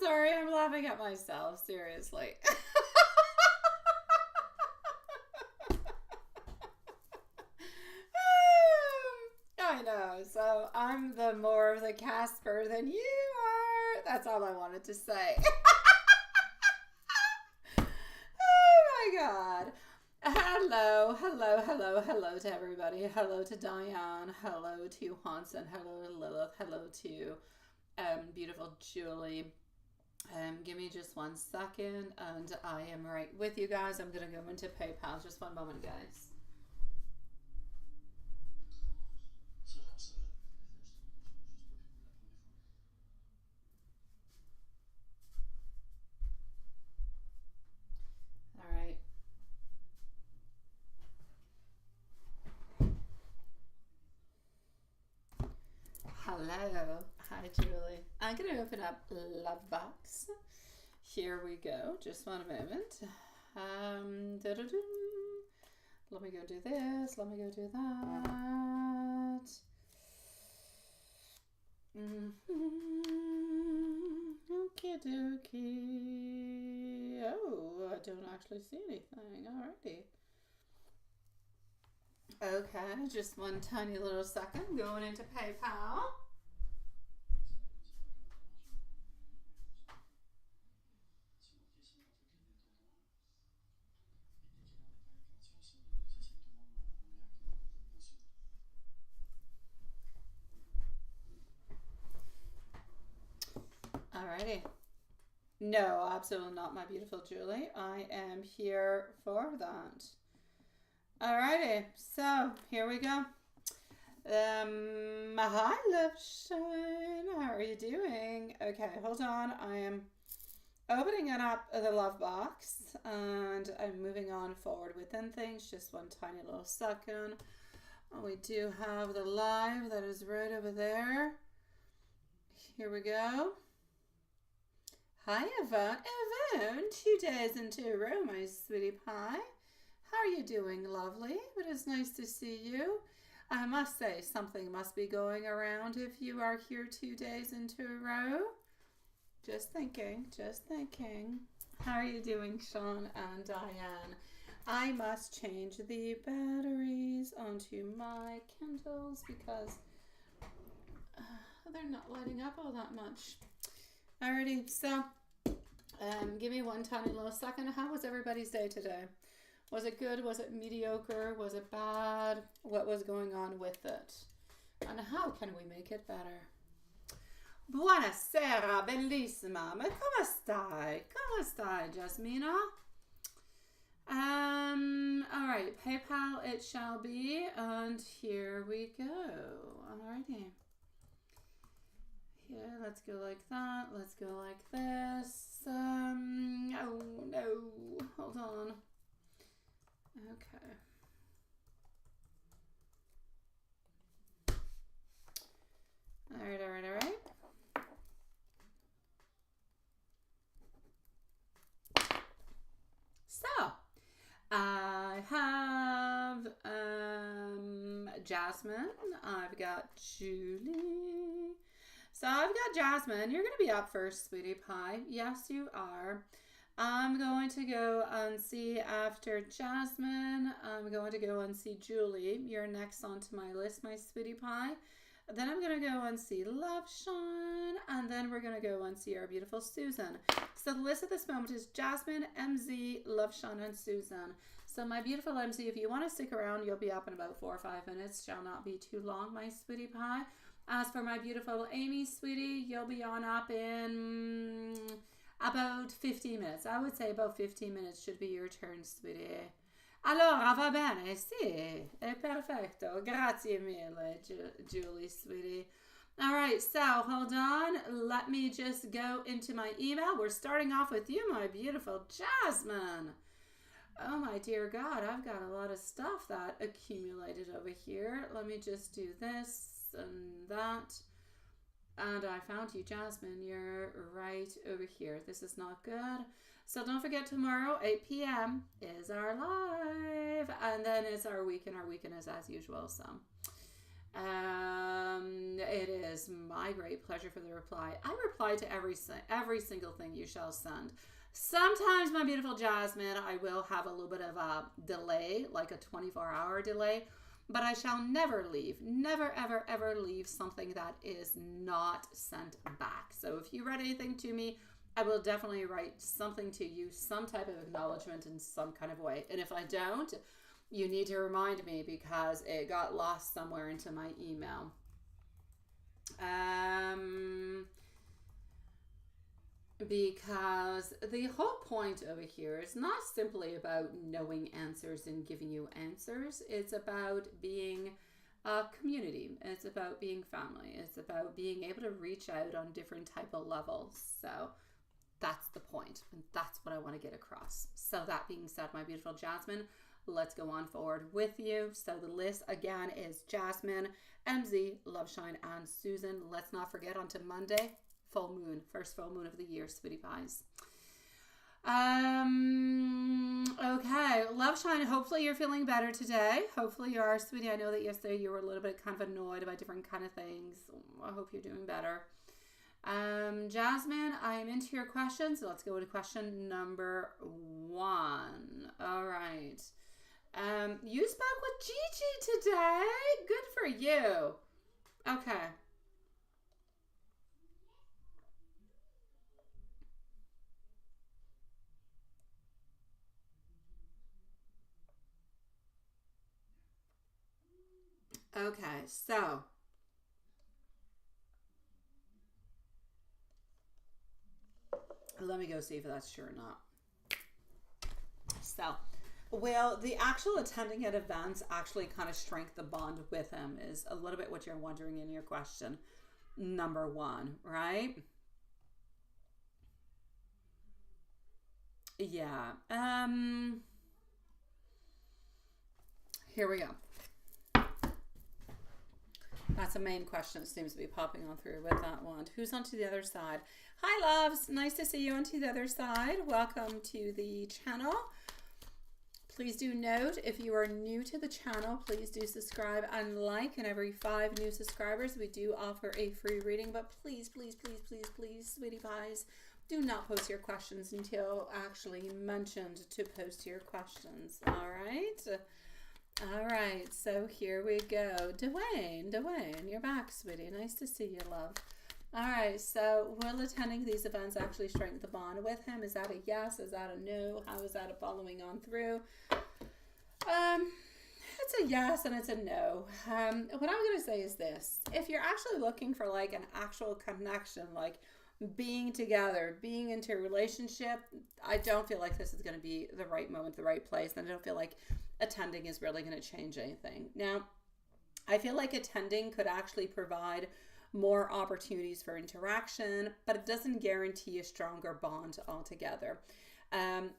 sorry. I'm laughing at myself. Seriously. I know. So I'm the more of the Casper than you are. That's all I wanted to say. Oh my God. Hello to everybody. Hello to Diane. Hello to Hanson. Hello to Lilith. Hello to beautiful Julie. Give me just 1 second, and I am right with you guys. I'm gonna go into PayPal. Just one moment, guys. All right. Hello. Hi, Julie. I'm going to open up Lovebox. Here we go. Just one moment. Let me go do this. Let me go do that. Okie dokie. Oh, I don't actually see anything. Alrighty. Okay, just one tiny little second. Going into PayPal. Alrighty. No, absolutely not, my beautiful Julie. I am here for that. Alrighty, so here we go. Hi, Love Shine. How are you doing? Okay, hold on. I am opening it up the love box, and I'm moving on forward within things. Just one tiny little second. We do have the live that is right over there. Here we go. Hi, Yvonne. Yvonne, 2 days into a row, my sweetie pie. How are you doing, lovely? It is nice to see you. I must say, something must be going around if you are here 2 days into a row. Just thinking, just thinking. How are you doing, Sean and Diane? I must change the batteries onto my Kindles because they're not lighting up all that much. Alrighty, so give me one tiny little second. How was everybody's day today? Was it good? Was it mediocre? Was it bad? What was going on with it? And how can we make it better? Buonasera, bellissima. Ma come stai? Come stai, Jasmina? All right, PayPal it shall be, and here we go. Alrighty. Here, let's go like that. Let's go like this. Oh no, hold on. Okay. All right. So, I have Jasmine. I've got Julie. So I've got Jasmine. You're going to be up first, sweetie pie. Yes, you are. I'm going to go and see after Jasmine. I'm going to go and see Julie. You're next onto my list, my sweetie pie. Then I'm going to go and see Love Sean. And then we're going to go and see our beautiful Susan. So the list at this moment is Jasmine, MZ, Love Sean, and Susan. So my beautiful MZ, if you want to stick around, you'll be up in about 4 or 5 minutes. Shall not be too long, my sweetie pie. As for my beautiful Amy, sweetie, you'll be on up in about 15 minutes. I would say about 15 minutes should be your turn, sweetie. Allora, va bene, sì, è perfetto. Grazie mille, Julie, sweetie. All right, so hold on. Let me just go into my email. We're starting off with you, my beautiful Jasmine. Oh, my dear God, I've got a lot of stuff that accumulated over here. Let me just do this and that. And I found you, Jasmine. You're right over here. This is not good. So don't forget, tomorrow, 8 p.m. is our live. And then it's our weekend. Our weekend is as usual. So, It is my great pleasure for the reply. I reply to every single thing you shall send. Sometimes, my beautiful Jasmine, I will have a little bit of a delay, like a 24-hour delay, but I shall never leave, never, ever, ever leave something that is not sent back. So if you write anything to me, I will definitely write something to you, some type of acknowledgement in some kind of way. And if I don't, you need to remind me because it got lost somewhere into my email. Because the whole point over here is not simply about knowing answers and giving you answers. It's about being a community. It's about being family. It's about being able to reach out on different type of levels. So that's the point, and that's what I want to get across. So that being said, my beautiful Jasmine, let's go on forward with you. So the list again is Jasmine, MZ, Loveshine, and Susan. Let's not forget onto Monday, full moon, first full moon of the year, sweetie pies. Okay, Loveshine, hopefully you're feeling better today. Hopefully you are, sweetie. I know that yesterday you were a little bit kind of annoyed about different kind of things. I hope you're doing better. Jasmine, I'm into your questions. So let's go to question number 1. All right. You spoke with Gigi today. Good for you. Okay. Okay, so let me go see if that's true or not. So, well, the actual attending at events actually kind of strengthen the bond with him is a little bit what you're wondering in your question number 1, right? Yeah. Here we go. That's a main question that seems to be popping on through with that one. Who's onto the other side? Hi, loves. Nice to see you onto the other side. Welcome to the channel. Please do note, if you are new to the channel, please do subscribe and like. And every 5 new subscribers, we do offer a free reading. But please, please, please, please, please, sweetie pies, do not post your questions until actually mentioned to post your questions. All right? All right, so here we go. Dwayne, you're back, sweetie. Nice to see you, love. All right, so will attending these events actually strengthen the bond with him? Is that a yes? Is that a no? How is that a following on through? It's a yes and it's a no. What I'm going to say is this. If you're actually looking for like an actual connection, like being together, being into a relationship, I don't feel like this is going to be the right moment, the right place. And I don't feel like attending is really going to change anything. Now, I feel like attending could actually provide more opportunities for interaction, but it doesn't guarantee a stronger bond altogether.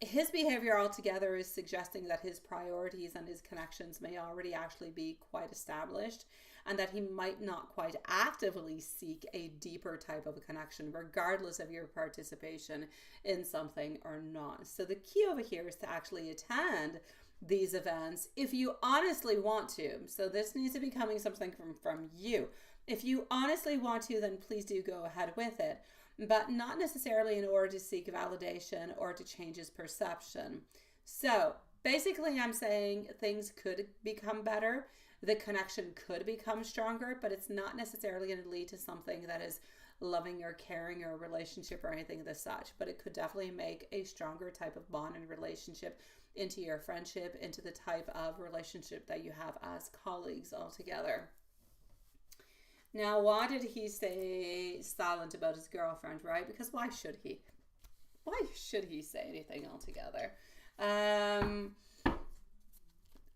His behavior altogether is suggesting that his priorities and his connections may already actually be quite established, and that he might not quite actively seek a deeper type of a connection, regardless of your participation in something or not. So the key over here is to actually attend these events if you honestly want to. So this needs to be coming something from you. If you honestly want to, then please do go ahead with it, but not necessarily in order to seek validation or to change his perception. So basically I'm saying things could become better. The connection could become stronger, but it's not necessarily going to lead to something that is loving or caring or a relationship or anything of the such, but it could definitely make a stronger type of bond and relationship into your friendship, into the type of relationship that you have as colleagues altogether. Now, why did he stay silent about his girlfriend, right? Because why should he? Why should he say anything altogether?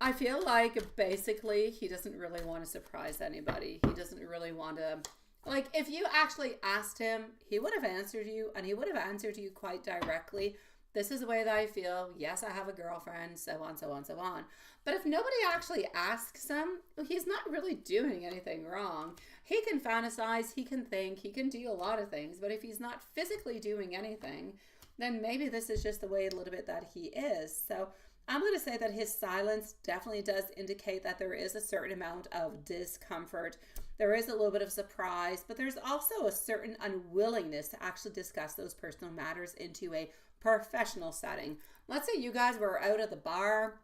I feel like basically he doesn't really want to surprise anybody. He doesn't really want to, like, if you actually asked him, he would have answered you, and he would have answered you quite directly. This is the way that I feel. Yes, I have a girlfriend, so on, so on, so on. But if nobody actually asks him, he's not really doing anything wrong. He can fantasize, he can think, he can do a lot of things. But if he's not physically doing anything, then maybe this is just the way a little bit that he is. So I'm going to say that his silence definitely does indicate that there is a certain amount of discomfort. There is a little bit of surprise, but there's also a certain unwillingness to actually discuss those personal matters into a professional setting. Let's say you guys were out at the bar.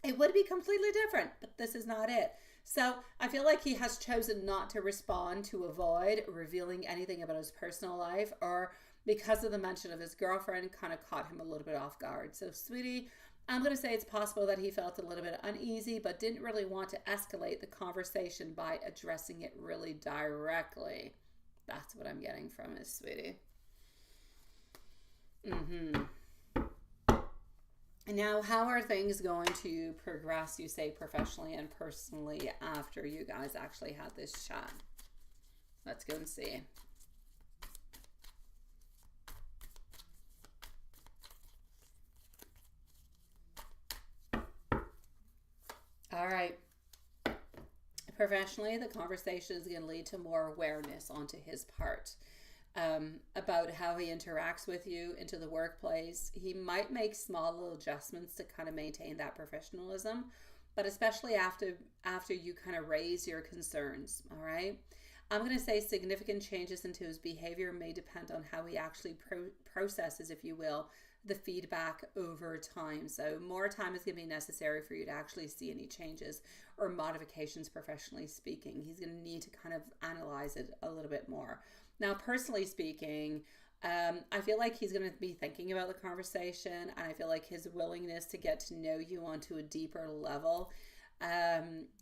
It would be completely different, but this is not it. So I feel like he has chosen not to respond to avoid revealing anything about his personal life, or because of the mention of his girlfriend kind of caught him a little bit off guard. So sweetie, I'm going to say it's possible that he felt a little bit uneasy, but didn't really want to escalate the conversation by addressing it really directly. That's what I'm getting from his sweetie. Now, how are things going to progress, you say, professionally and personally after you guys actually had this chat? Let's go and see. All right. Professionally, the conversation is going to lead to more awareness onto his part. About how he interacts with you into the workplace. He might make small little adjustments to kind of maintain that professionalism, but especially after you kind of raise your concerns. All right. I'm going to say significant changes into his behavior may depend on how he actually processes, if you will, the feedback over time. So more time is going to be necessary for you to actually see any changes or modifications, professionally speaking. He's going to need to kind of analyze it a little bit more. Now, personally speaking, I feel like he's going to be thinking about the conversation, and I feel like his willingness to get to know you onto a deeper level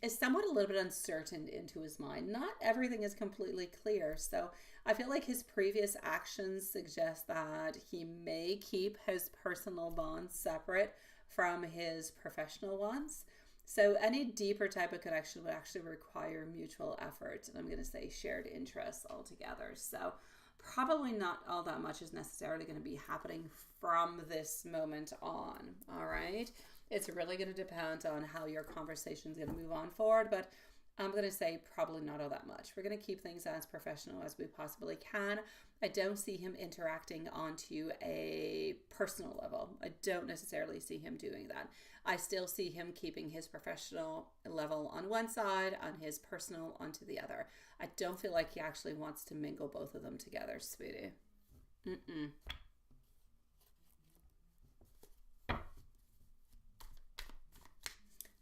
is somewhat a little bit uncertain into his mind. Not everything is completely clear. So I feel like his previous actions suggest that he may keep his personal bonds separate from his professional ones. So any deeper type of connection would actually require mutual effort, and I'm going to say shared interests altogether. So probably not all that much is necessarily going to be happening from this moment on. All right. It's really going to depend on how your conversation is going to move on forward, but I'm going to say probably not all that much. We're going to keep things as professional as we possibly can. I don't see him interacting onto a personal level. I don't necessarily see him doing that. I still see him keeping his professional level on one side, on his personal onto the other. I don't feel like he actually wants to mingle both of them together, sweetie.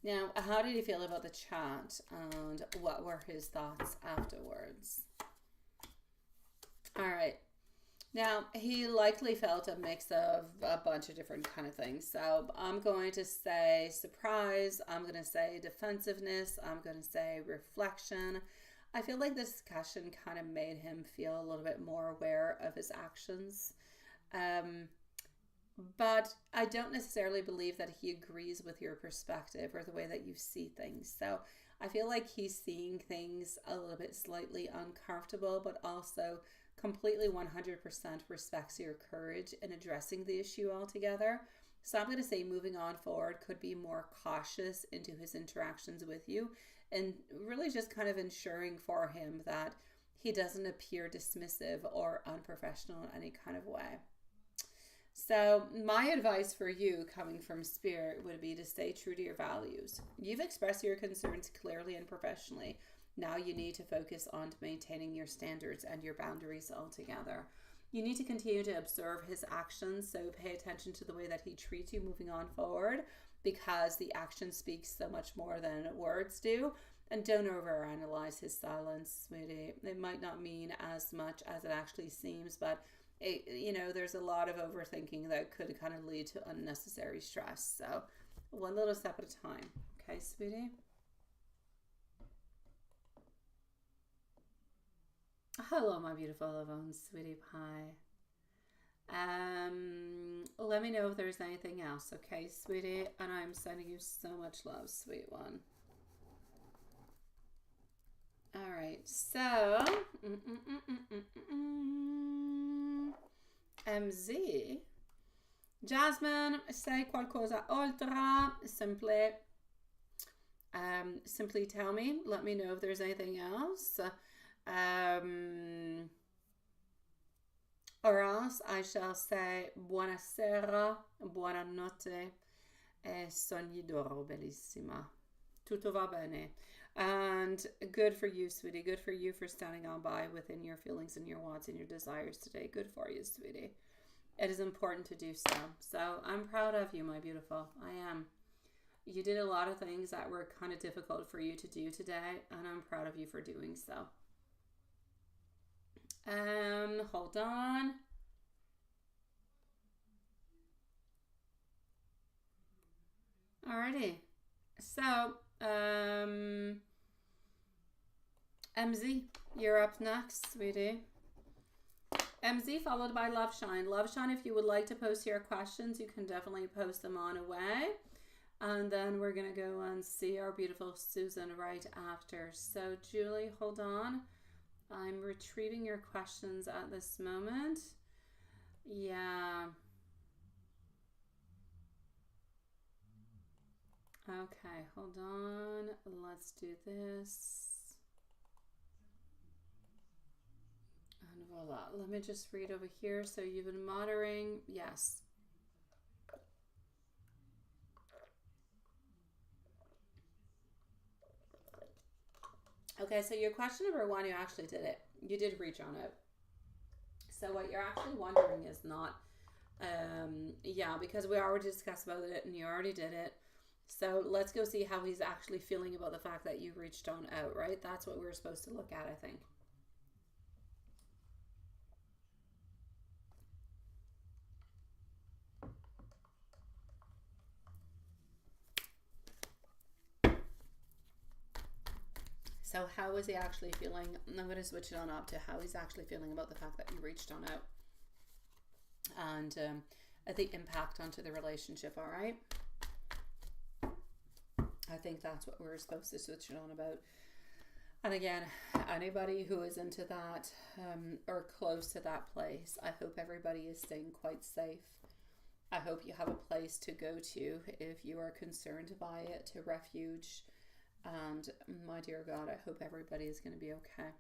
Now, how did he feel about the chat, and what were his thoughts afterwards? All right. Now, he likely felt a mix of a bunch of different kind of things. So I'm going to say surprise. I'm going to say defensiveness. I'm going to say reflection. I feel like this discussion kind of made him feel a little bit more aware of his actions. But I don't necessarily believe that he agrees with your perspective or the way that you see things. So I feel like he's seeing things a little bit slightly uncomfortable, but also completely 100% respects your courage in addressing the issue altogether. So I'm going to say moving on forward, could be more cautious into his interactions with you, and really just kind of ensuring for him that he doesn't appear dismissive or unprofessional in any kind of way. So my advice for you coming from Spirit would be to stay true to your values. You've expressed your concerns clearly and professionally. Now you need to focus on maintaining your standards and your boundaries altogether. You need to continue to observe his actions, so pay attention to the way that he treats you moving on forward, because the action speaks so much more than words do. And don't overanalyze his silence, sweetie. It might not mean as much as it actually seems, but there's a lot of overthinking that could kind of lead to unnecessary stress. So one little step at a time. Okay, sweetie? Hello, my beautiful love own sweetie pie. Let me know if there's anything else, okay, sweetie? And I'm sending you so much love, sweet one. All right, so MZ. Jasmine, say qualcosa oltre. Simply tell me. Let me know if there's anything else. Or else I shall say buonasera, buonanotte. E sognidoro, bellissima. Tutto va bene. And good for you, sweetie. Good for you for standing on by within your feelings and your wants and your desires today. Good for you, sweetie. It is important to do so. So I'm proud of you, my beautiful. I am. You did a lot of things that were kind of difficult for you to do today, and I'm proud of you for doing so. Hold on. Alrighty. So, MZ, you're up next, sweetie. MZ followed by Love Shine. Love Shine, if you would like to post your questions, you can definitely post them on away. And then we're going to go and see our beautiful Susan right after. So, Julie, hold on. I'm retrieving your questions at this moment. Yeah. Okay, hold on. Let's do this. And voila. Let me just read over here. So you've been monitoring. Yes. Okay, so your question number one, you actually did it. You did reach on out. So what you're actually wondering is not, yeah, because we already discussed about it and you already did it. So let's go see how he's actually feeling about the fact that you reached on out, right? That's what we're supposed to look at, I think. So how is he actually feeling? I'm going to switch it on up to how he's actually feeling about the fact that you reached on out. And the impact onto the relationship, all right? I think that's what we're supposed to switch it on about. And again, anybody who is into that or close to that place, I hope everybody is staying quite safe. I hope you have a place to go to if you are concerned by it, to refuge. And my dear God, I hope everybody is going to be okay.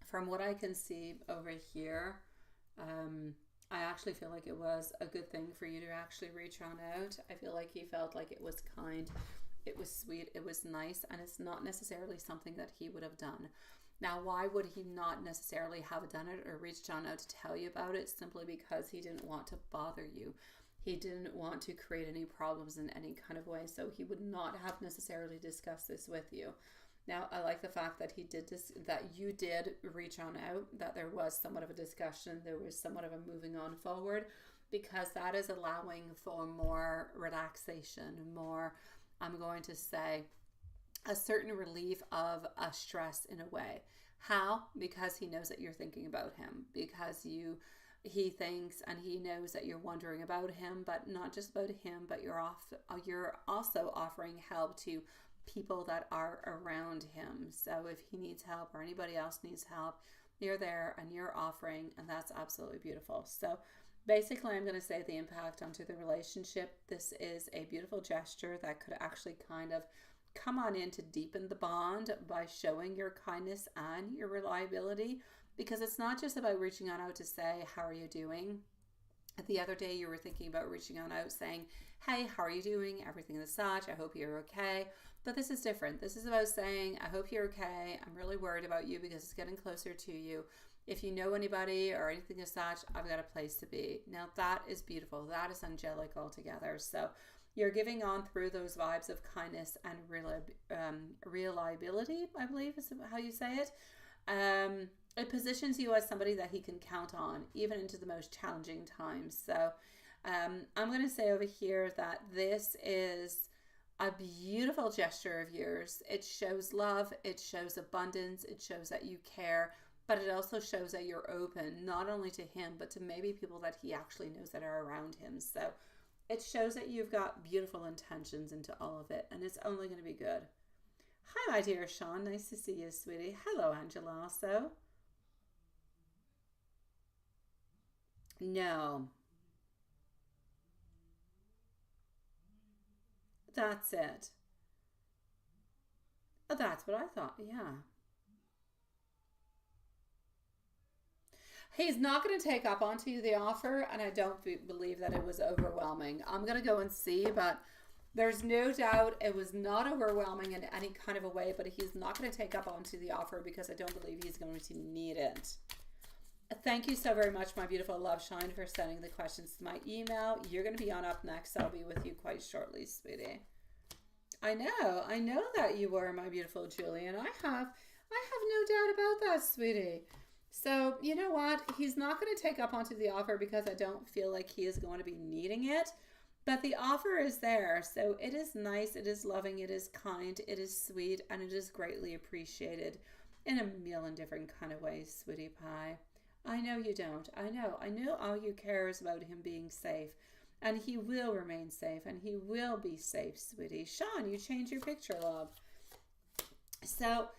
From what I can see over here, I actually feel like it was a good thing for you to actually reach on out. I feel like he felt like it was kind, it was sweet, it was nice, and it's not necessarily something that he would have done. Now, why would he not necessarily have done it or reached on out to tell you about it? Simply because he didn't want to bother you. He didn't want to create any problems in any kind of way, so he would not have necessarily discussed this with you. Now, I like the fact that he did this, that you did reach on out, that there was somewhat of a discussion, there was somewhat of a moving on forward, because that is allowing for more relaxation, more, I'm going to say, a certain relief of a stress in a way. How? Because he knows that you're thinking about him, because he thinks and he knows that you're wondering about him, but not just about him, but you're also offering help to people that are around him. So if he needs help or anybody else needs help, you're there and you're offering, and that's absolutely beautiful. So basically, I'm going to say the impact onto the relationship. This is a beautiful gesture that could actually kind of come on in to deepen the bond by showing your kindness and your reliability, because it's not just about reaching on out to say, how are you doing? The other day you were thinking about reaching on out saying, hey, how are you doing? Everything is such. I hope you're okay. But this is different. This is about saying, I hope you're okay. I'm really worried about you because it's getting closer to you. If you know anybody or anything as such, I've got a place to be. Now that is beautiful. That is angelic altogether. So you're giving on through those vibes of kindness and reliability, I believe is how you say it. It positions you as somebody that he can count on, even into the most challenging times. So I'm going to say over here that this is a beautiful gesture of yours. It shows love, it shows abundance, it shows that you care, but it also shows that you're open, not only to him, but to maybe people that he actually knows that are around him. So it shows that you've got beautiful intentions into all of it, and it's only going to be good. Hi, my dear Sean. Nice to see you, sweetie. Hello, Angela, also. No. That's it. That's what I thought, yeah. He's not going to take up onto the offer, and I don't believe that it was overwhelming. I'm going to go and see, but there's no doubt it was not overwhelming in any kind of a way, but he's not going to take up onto the offer because I don't believe he's going to need it. Thank you so very much, my beautiful love shine, for sending the questions to my email. You're going to be on up next. I'll be with you quite shortly, sweetie. I know that you were, my beautiful Julian. I have no doubt about that, sweetie. So, you know what? He's not going to take up onto the offer because I don't feel like he is going to be needing it. But the offer is there. So it is nice, it is loving, it is kind, it is sweet, and it is greatly appreciated in a million different kind of ways, sweetie pie. I know you don't. I know all you care is about him being safe. And he will remain safe, and he will be safe, sweetie. Sean, you changed your picture, love. So,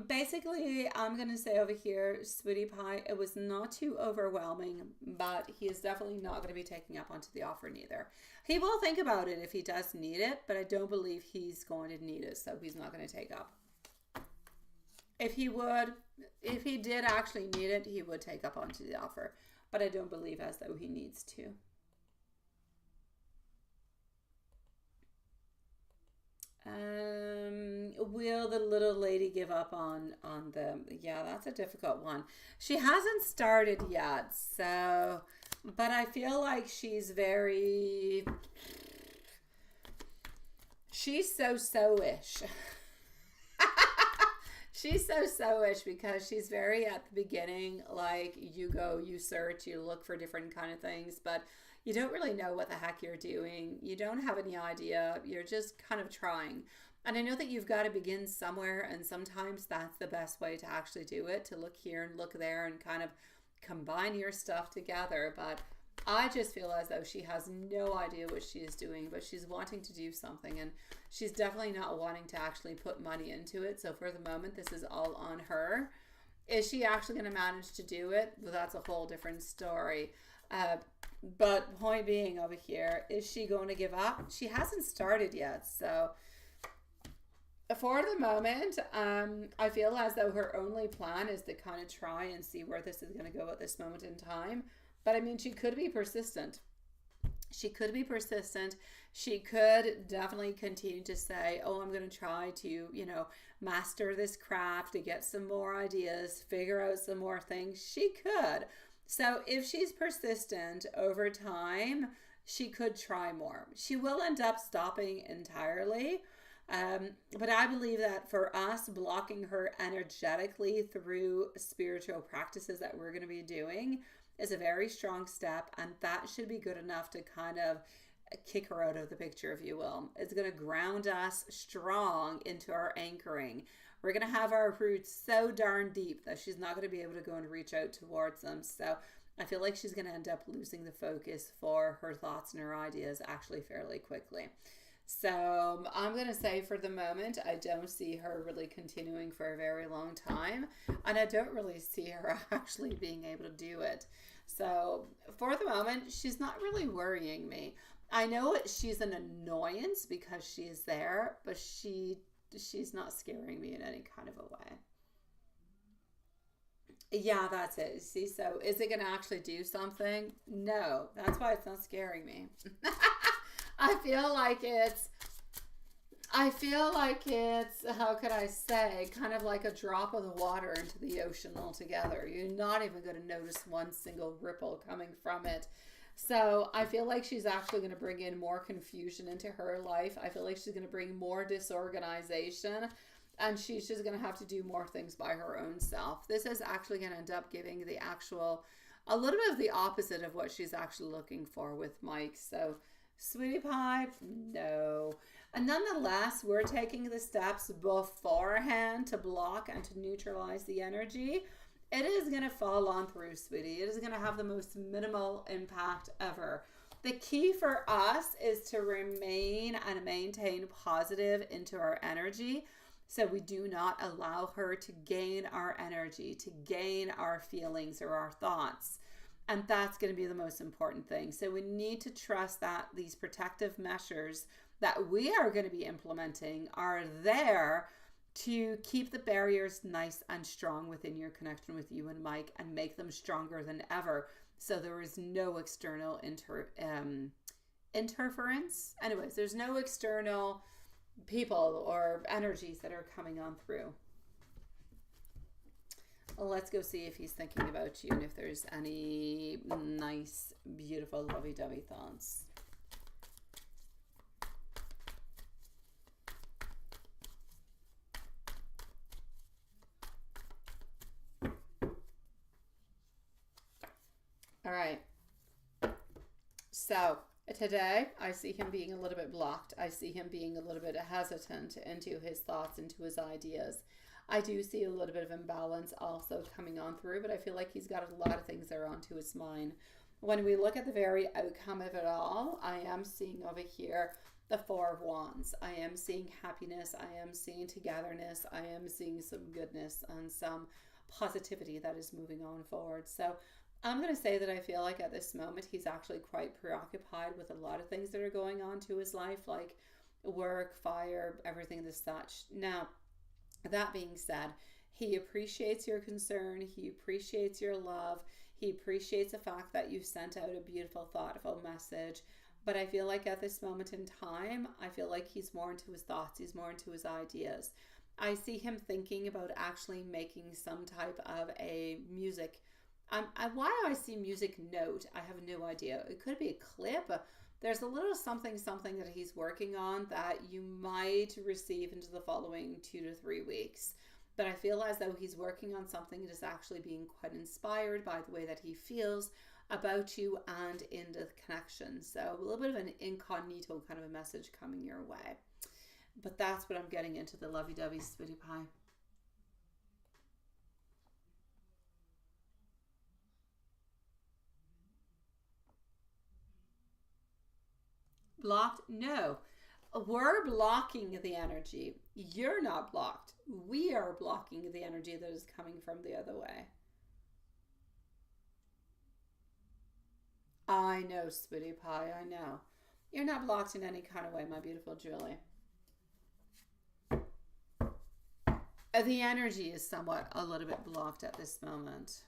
basically, I'm going to say over here, sweetie pie, it was not too overwhelming, but he is definitely not going to be taking up onto the offer neither. He will think about it if he does need it, but I don't believe he's going to need it, so he's not going to take up. If he did actually need it, he would take up onto the offer, but I don't believe as though he needs to. Will the little lady give up on them? Yeah, that's a difficult one. She hasn't started yet, so, but I feel like she's so-ish. She's so-ish because she's very at the beginning, like you go, you search, you look for different kind of things, but you don't really know what the heck you're doing. You don't have any idea. You're just kind of trying. And I know that you've got to begin somewhere, and sometimes that's the best way to actually do it, to look here and look there and kind of combine your stuff together. But I just feel as though she has no idea what she is doing, but she's wanting to do something, and she's definitely not wanting to actually put money into it. So for the moment, this is all on her. Is she actually going to manage to do it? Well, that's a whole different story. But point being over here, is she going to give up? She hasn't started yet. So for the moment, I feel as though her only plan is to kind of try and see where this is going to go at this moment in time. But I mean, she could be persistent. She could be persistent. She could definitely continue to say, oh, I'm going to try to, master this craft, to get some more ideas, figure out some more things. She could. So if she's persistent over time, she could try more. She will end up stopping entirely. But I believe that for us, blocking her energetically through spiritual practices that we're going to be doing is a very strong step. And that should be good enough to kind of kick her out of the picture, if you will. It's going to ground us strong into our anchoring. We're going to have our roots so darn deep that she's not going to be able to go and reach out towards them. So I feel like she's going to end up losing the focus for her thoughts and her ideas actually fairly quickly. So I'm going to say for the moment, I don't see her really continuing for a very long time. And I don't really see her actually being able to do it. So for the moment, she's not really worrying me. I know she's an annoyance because she is there, but she's not scaring me in any kind of a way. Yeah, that's it. See, so is it going to actually do something? No, that's why it's not scaring me. I feel like it's, how could I say, kind of like a drop of the water into the ocean altogether. You're not even going to notice one single ripple coming from it. So I feel like she's actually going to bring in more confusion into her life. I feel like she's going to bring more disorganization, and she's just going to have to do more things by her own self. This is actually going to end up giving a little bit of the opposite of what she's actually looking for with Mike. So sweetie pie, no. And nonetheless, we're taking the steps beforehand to block and to neutralize the energy. It is going to fall on through, sweetie. It is going to have the most minimal impact ever. The key for us is to remain and maintain positive into our energy, so we do not allow her to gain our energy, to gain our feelings or our thoughts. And that's going to be the most important thing. So we need to trust that these protective measures that we are going to be implementing are there to keep the barriers nice and strong within your connection with you and Mike and make them stronger than ever. So there is no external interference. Anyways, there's no external people or energies that are coming on through. Let's go see if he's thinking about you and if there's any nice, beautiful, lovey-dovey thoughts. All right. So today I see him being a little bit blocked. I see him being a little bit hesitant into his thoughts, into his ideas. I do see a little bit of imbalance also coming on through, but I feel like he's got a lot of things that are onto his mind. When we look at the very outcome of it all, I am seeing over here the Four of Wands. I am seeing happiness. I am seeing togetherness. I am seeing some goodness and some positivity that is moving on forward. So I'm going to say that I feel like at this moment he's actually quite preoccupied with a lot of things that are going on to his life, like work, fire, everything as such. Now, that being said, he appreciates your concern. He appreciates your love. He appreciates the fact that you sent out a beautiful, thoughtful message. But I feel like at this moment in time, I feel like he's more into his thoughts. He's more into his ideas. I see him thinking about actually making some type of a music. Why do I see music note? I have no idea. It could be a clip. There's a little something that he's working on that you might receive into the following 2 to 3 weeks. But I feel as though he's working on something that is actually being quite inspired by the way that he feels about you and into the connection. So a little bit of an incognito kind of a message coming your way. But that's what I'm getting into the lovey-dovey sweetie pie. Blocked? No. We're blocking the energy. You're not blocked. We are blocking the energy that is coming from the other way. I know, sweetie pie, I know. You're not blocked in any kind of way, my beautiful Julie. The energy is somewhat a little bit blocked at this moment.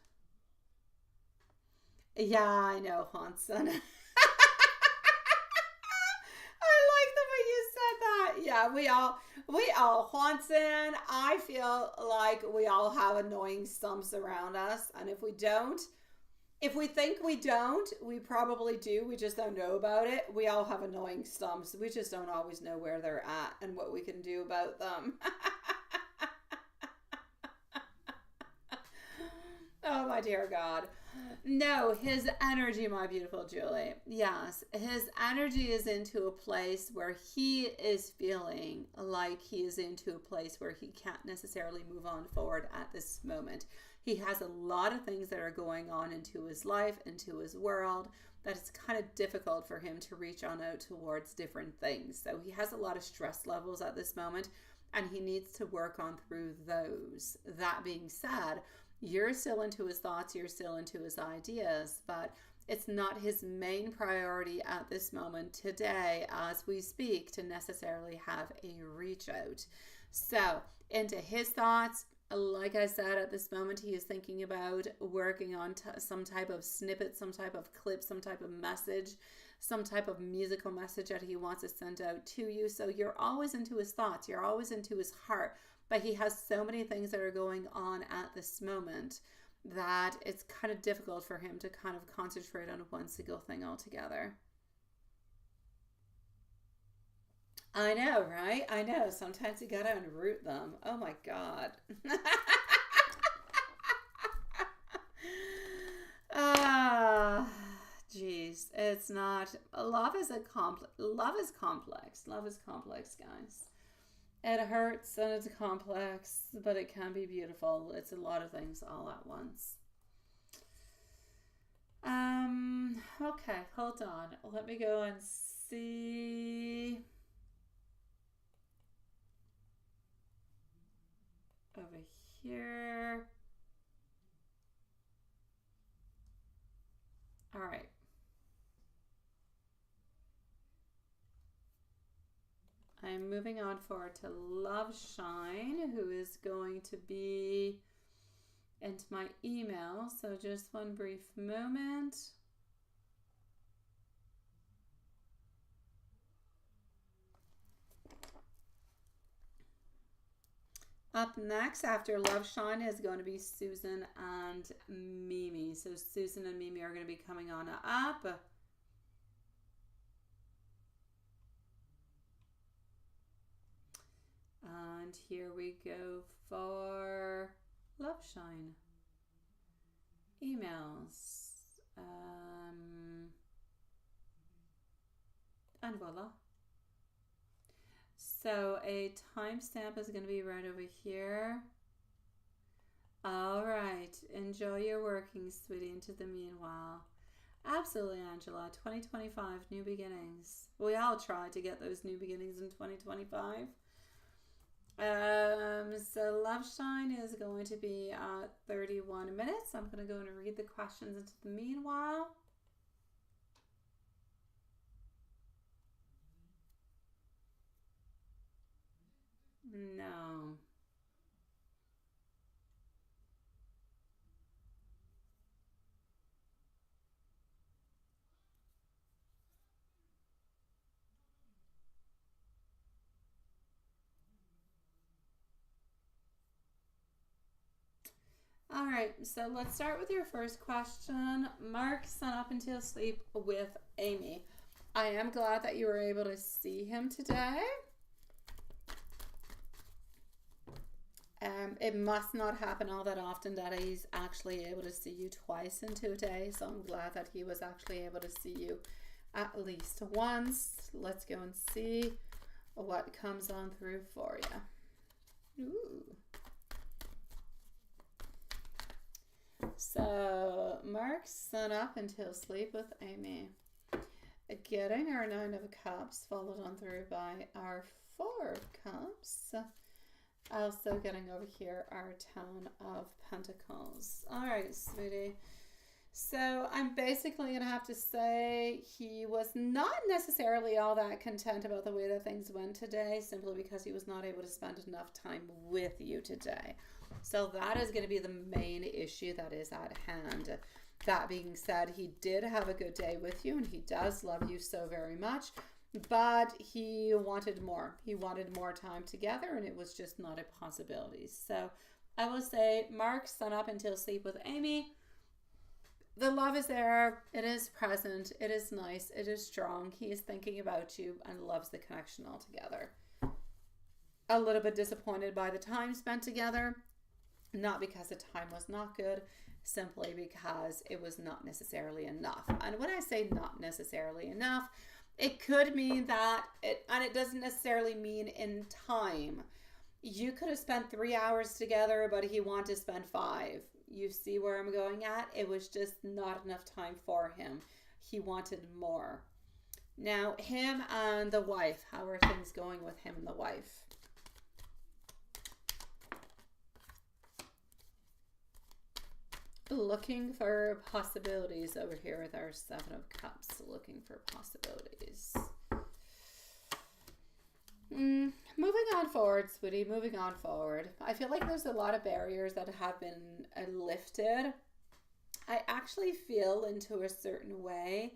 Yeah, I know, Hanson. Yeah, we all, Hanson, I feel like we all have annoying stumps around us. And if we think we don't, we probably do. We just don't know about it. We all have annoying stumps. We just don't always know where they're at and what we can do about them. Oh, my dear God. No, his energy, my beautiful Julie. Yes, his energy is into a place where he is feeling like he is into a place where he can't necessarily move on forward at this moment. He has a lot of things that are going on into his life, into his world, that it's kind of difficult for him to reach on out towards different things. So he has a lot of stress levels at this moment, and he needs to work on through those. That being said, you're still into his thoughts, you're still into his ideas, but it's not his main priority at this moment today as we speak to necessarily have a reach out. So into his thoughts, like I said, at this moment he is thinking about working on some type of snippet, some type of clip, some type of message, some type of musical message that he wants to send out to you. So you're always into his thoughts, you're always into his heart. But he has so many things that are going on at this moment that it's kind of difficult for him to kind of concentrate on one single thing altogether. I know, right? I know. Sometimes you gotta unroot them. Oh my God. Ah, jeez. It's not. Love is complex. Love is complex, guys. It hurts and it's complex, but it can be beautiful. It's a lot of things all at once. Okay, hold on. Let me go and see over here. All right. I I'm moving on forward to Love Shine, who is going to be into my email. So just one brief moment. Up next after Love Shine is going to be Susan and Mimi. So Susan and Mimi are going to be coming on up. And here we go for Love Shine. Emails. And voila. So a timestamp is going to be right over here. All right. Enjoy your working, sweetie, into the meanwhile. Absolutely, Angela. 2025, new beginnings. We all try to get those new beginnings in 2025. So Love Shine is going to be 31 minutes. I'm going to go and read the questions into the meanwhile. No. All right, so let's start with your first question. Mark sat up until sleep with Amy. I am glad that you were able to see him today. It must not happen all that often that he's actually able to see you twice in 2 days. So I'm glad that he was actually able to see you at least once. Let's go and see what comes on through for you. Ooh. So Mark sat up until sleep with Amy. Getting our 9 of Cups followed on through by our 4 of Cups. Also getting over here our 10 of Pentacles. All right, sweetie. So I'm basically going to have to say he was not necessarily all that content about the way that things went today, simply because he was not able to spend enough time with you today. So that is going to be the main issue that is at hand. That being said, he did have a good day with you and he does love you so very much. But he wanted more. He wanted more time together and it was just not a possibility. So I will say Mark sat up until sleep with Amy. The love is there. It is present. It is nice. It is strong. He is thinking about you and loves the connection altogether. A little bit disappointed by the time spent together. Not because the time was not good, simply because it was not necessarily enough. And when I say not necessarily enough, it could mean that, it doesn't necessarily mean in time. You could have spent 3 hours together, but he wanted to spend 5. You see where I'm going at? It was just not enough time for him. He wanted more. Now, him and the wife, how are things going with him and the wife? Looking for possibilities over here with our 7 of Cups. Looking for possibilities. Moving on forward, sweetie. Moving on forward. I feel like there's a lot of barriers that have been lifted. I actually feel into a certain way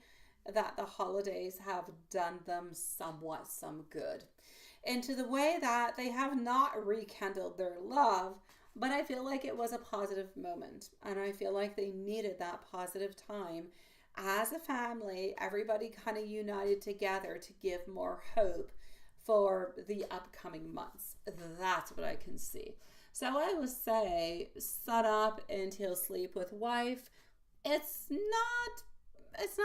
that the holidays have done them somewhat some good. Into the way that they have not rekindled their love, but I feel like it was a positive moment. And I feel like they needed that positive time. As a family, everybody kind of united together to give more hope for the upcoming months. That's what I can see. So I would say, sat up until sleep with wife. It's not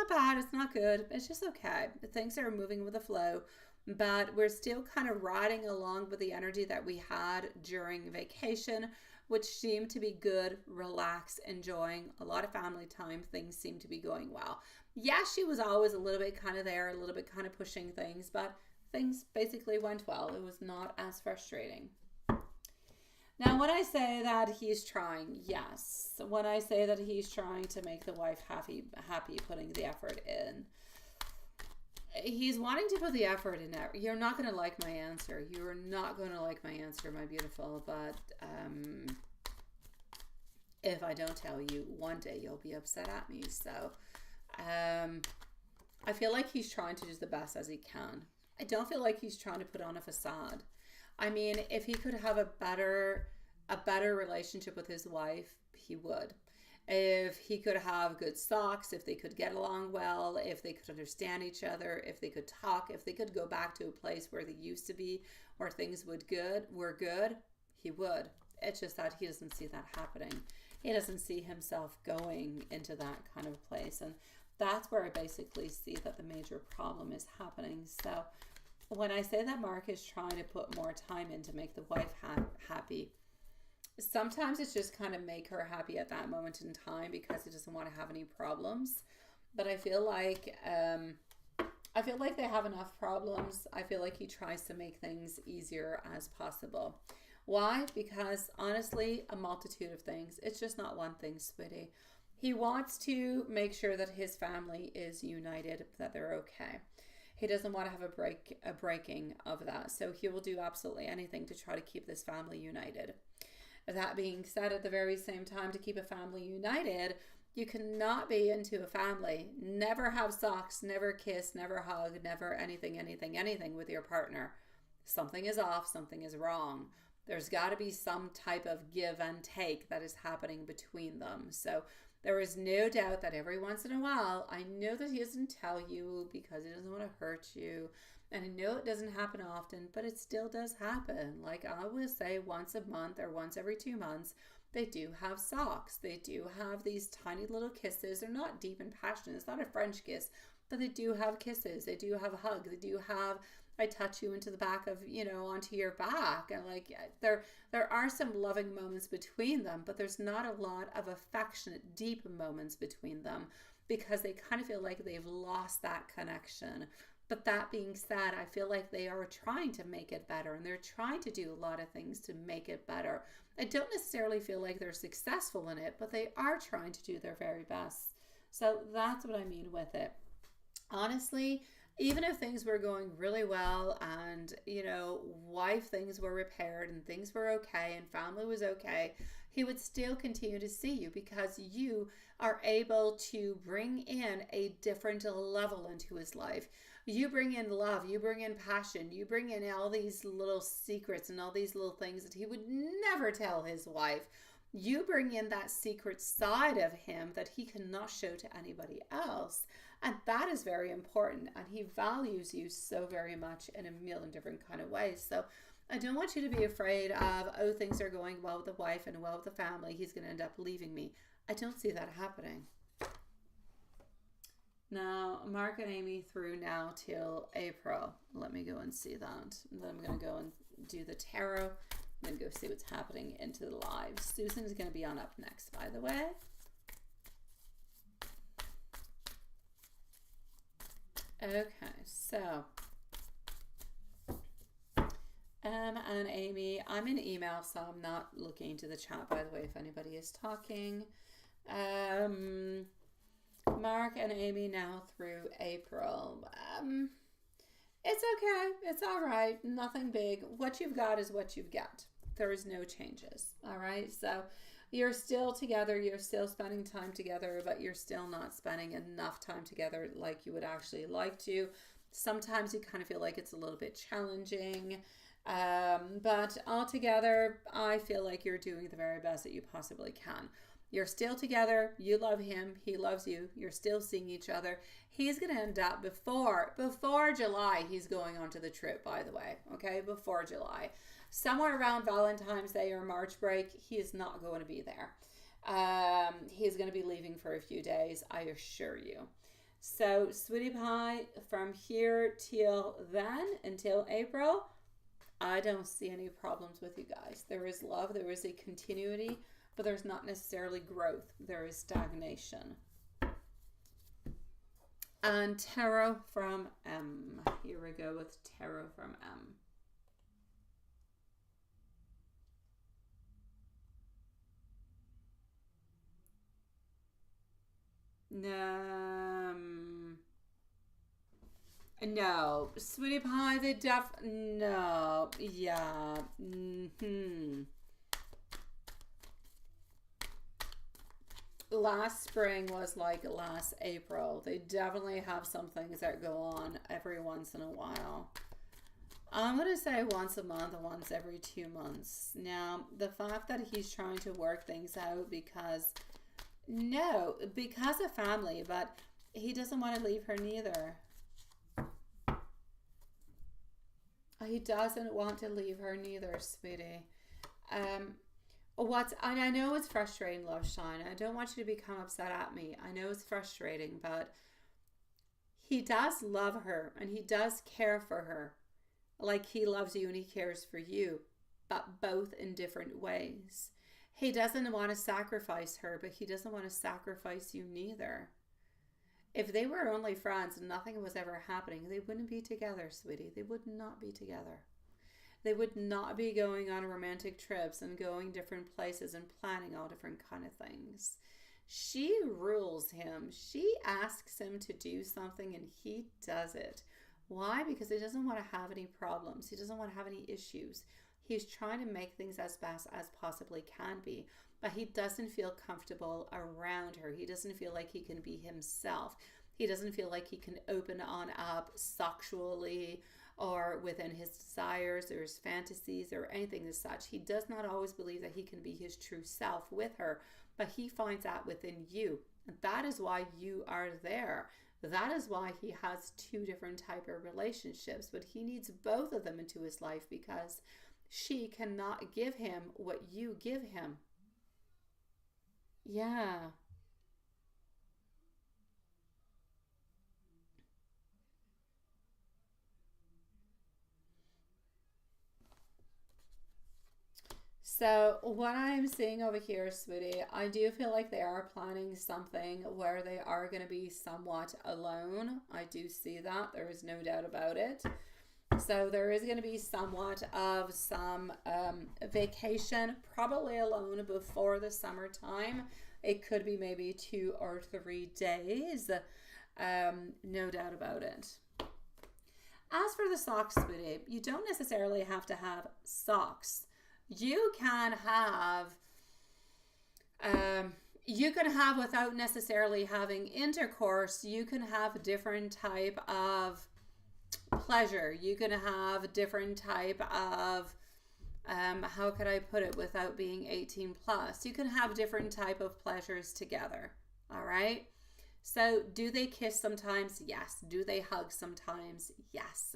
bad. It's not good. It's just okay. Things are moving with the flow. But we're still kind of riding along with the energy that we had during vacation, which seemed to be good, relaxed, enjoying a lot of family time. Things seem to be going well. Yeah, she was always a little bit kind of there, a little bit kind of pushing things, but things basically went well. It was not as frustrating. Now, when I say that he's trying, yes. When I say that he's trying to make the wife happy, putting the effort in. He's wanting to put the effort in there. You're not going to like my answer. You're not going to like my answer, my beautiful. But if I don't tell you, one day you'll be upset at me. So I feel like he's trying to do the best as he can. I don't feel like he's trying to put on a facade. I mean, if he could have a better relationship with his wife, he would. If he could have good socks, if they could get along well, if they could understand each other, if they could talk, if they could go back to a place where they used to be, where things were good, he would. It's just that he doesn't see that happening. He doesn't see himself going into that kind of place. And that's where I basically see that the major problem is happening. So when I say that Mark is trying to put more time in to make the wife happy, sometimes it's just kind of make her happy at that moment in time because he doesn't want to have any problems. But I feel like they have enough problems. I feel like he tries to make things easier as possible. Why? Because honestly, a multitude of things. It's just not one thing, sweetie. He wants to make sure that his family is united, that they're okay. He doesn't want to have a breaking of that. So he will do absolutely anything to try to keep this family united. That being said, at the very same time, to keep a family united, you cannot be into a family, never have socks, never kiss, never hug, never anything with your partner. Something is off, something is wrong. There's got to be some type of give and take that is happening between them. So there is no doubt that every once in a while, I know that he doesn't tell you because he doesn't want to hurt you. And I know it doesn't happen often, but it still does happen. Like I will say once a month or once every 2 months, they do have socks. They do have these tiny little kisses. They're not deep and passionate. It's not a French kiss, but they do have kisses. They do have a hug. They do have, I touch you into the back of, onto your back. And like there are some loving moments between them, but there's not a lot of affectionate, deep moments between them because they kind of feel like they've lost that connection. But that being said, I feel like they are trying to make it better and they're trying to do a lot of things to make it better. I don't necessarily feel like they're successful in it, but they are trying to do their very best. So that's what I mean with it. Honestly, even if things were going really well and, wife things were repaired and things were okay and family was okay, he would still continue to see you because you are able to bring in a different level into his life. You bring in love, you bring in passion, you bring in all these little secrets and all these little things that he would never tell his wife. You bring in that secret side of him that he cannot show to anybody else. And that is very important. And he values you so very much in a million different kind of ways. So I don't want you to be afraid of, things are going well with the wife and well with the family. He's going to end up leaving me. I don't see that happening. Now, Mark and Amy through now till April. Let me go and see that. And then I'm going to go and do the tarot. I'm going to go see what's happening into the live. Susan's going to be on up next, by the way. Okay, so and Amy, I'm in email, so I'm not looking into the chat, by the way, if anybody is talking. Mark and Amy now through April. It's okay. It's all right. Nothing big. What you've got is what you've got. There is no changes. All right. So you're still together. You're still spending time together, but you're still not spending enough time together like you would actually like to. Sometimes you kind of feel like it's a little bit challenging. But altogether, I feel like you're doing the very best that you possibly can. You're still together. You love him. He loves you. You're still seeing each other. He's going to end up before July. He's going on to the trip, by the way. Okay, before July. Somewhere around Valentine's Day or March break, he is not going to be there. He's going to be leaving for a few days, I assure you. So, sweetie pie, from here till then, until April, I don't see any problems with you guys. There is love. There is a continuity. But there's not necessarily growth. There is stagnation. And tarot from M. Here we go with tarot from M. No, sweetie pie, no, yeah, Last spring was like last April. They definitely have some things that go on every once in a while. I'm going to say once a month, once every 2 months. Now, the fact that he's trying to work things out because of family, but he doesn't want to leave her neither. He doesn't want to leave her neither, sweetie. Um, and I know it's frustrating, Love Shine. I don't want you to become upset at me. I know it's frustrating, but he does love her and he does care for her. Like he loves you and he cares for you, but both in different ways. He doesn't want to sacrifice her, but he doesn't want to sacrifice you neither. If they were only friends and nothing was ever happening, they wouldn't be together, sweetie. They would not be together. They would not be going on romantic trips and going different places and planning all different kind of things. She rules him. She asks him to do something and he does it. Why? Because he doesn't want to have any problems. He doesn't want to have any issues. He's trying to make things as best as possibly can be, but he doesn't feel comfortable around her. He doesn't feel like he can be himself. He doesn't feel like he can open on up sexually or within his desires or his fantasies or anything as such. He does not always believe that he can be his true self with her, but he finds that within you. And that is why you are there. That is why he has two different type of relationships, but he needs both of them into his life because she cannot give him what you give him. Yeah. So what I'm seeing over here, sweetie, I do feel like they are planning something where they are going to be somewhat alone. I do see that. There is no doubt about it. So there is going to be somewhat of some vacation, probably alone before the summertime. It could be maybe 2 or 3 days. No doubt about it. As for the socks, sweetie, you don't necessarily have to have socks. You can have without necessarily having intercourse. You can have a different type of pleasure. You can have a different type of how could I put it without being 18 plus. You can have different type of pleasures together. All right. So do they kiss sometimes? Yes. Do they hug sometimes? Yes.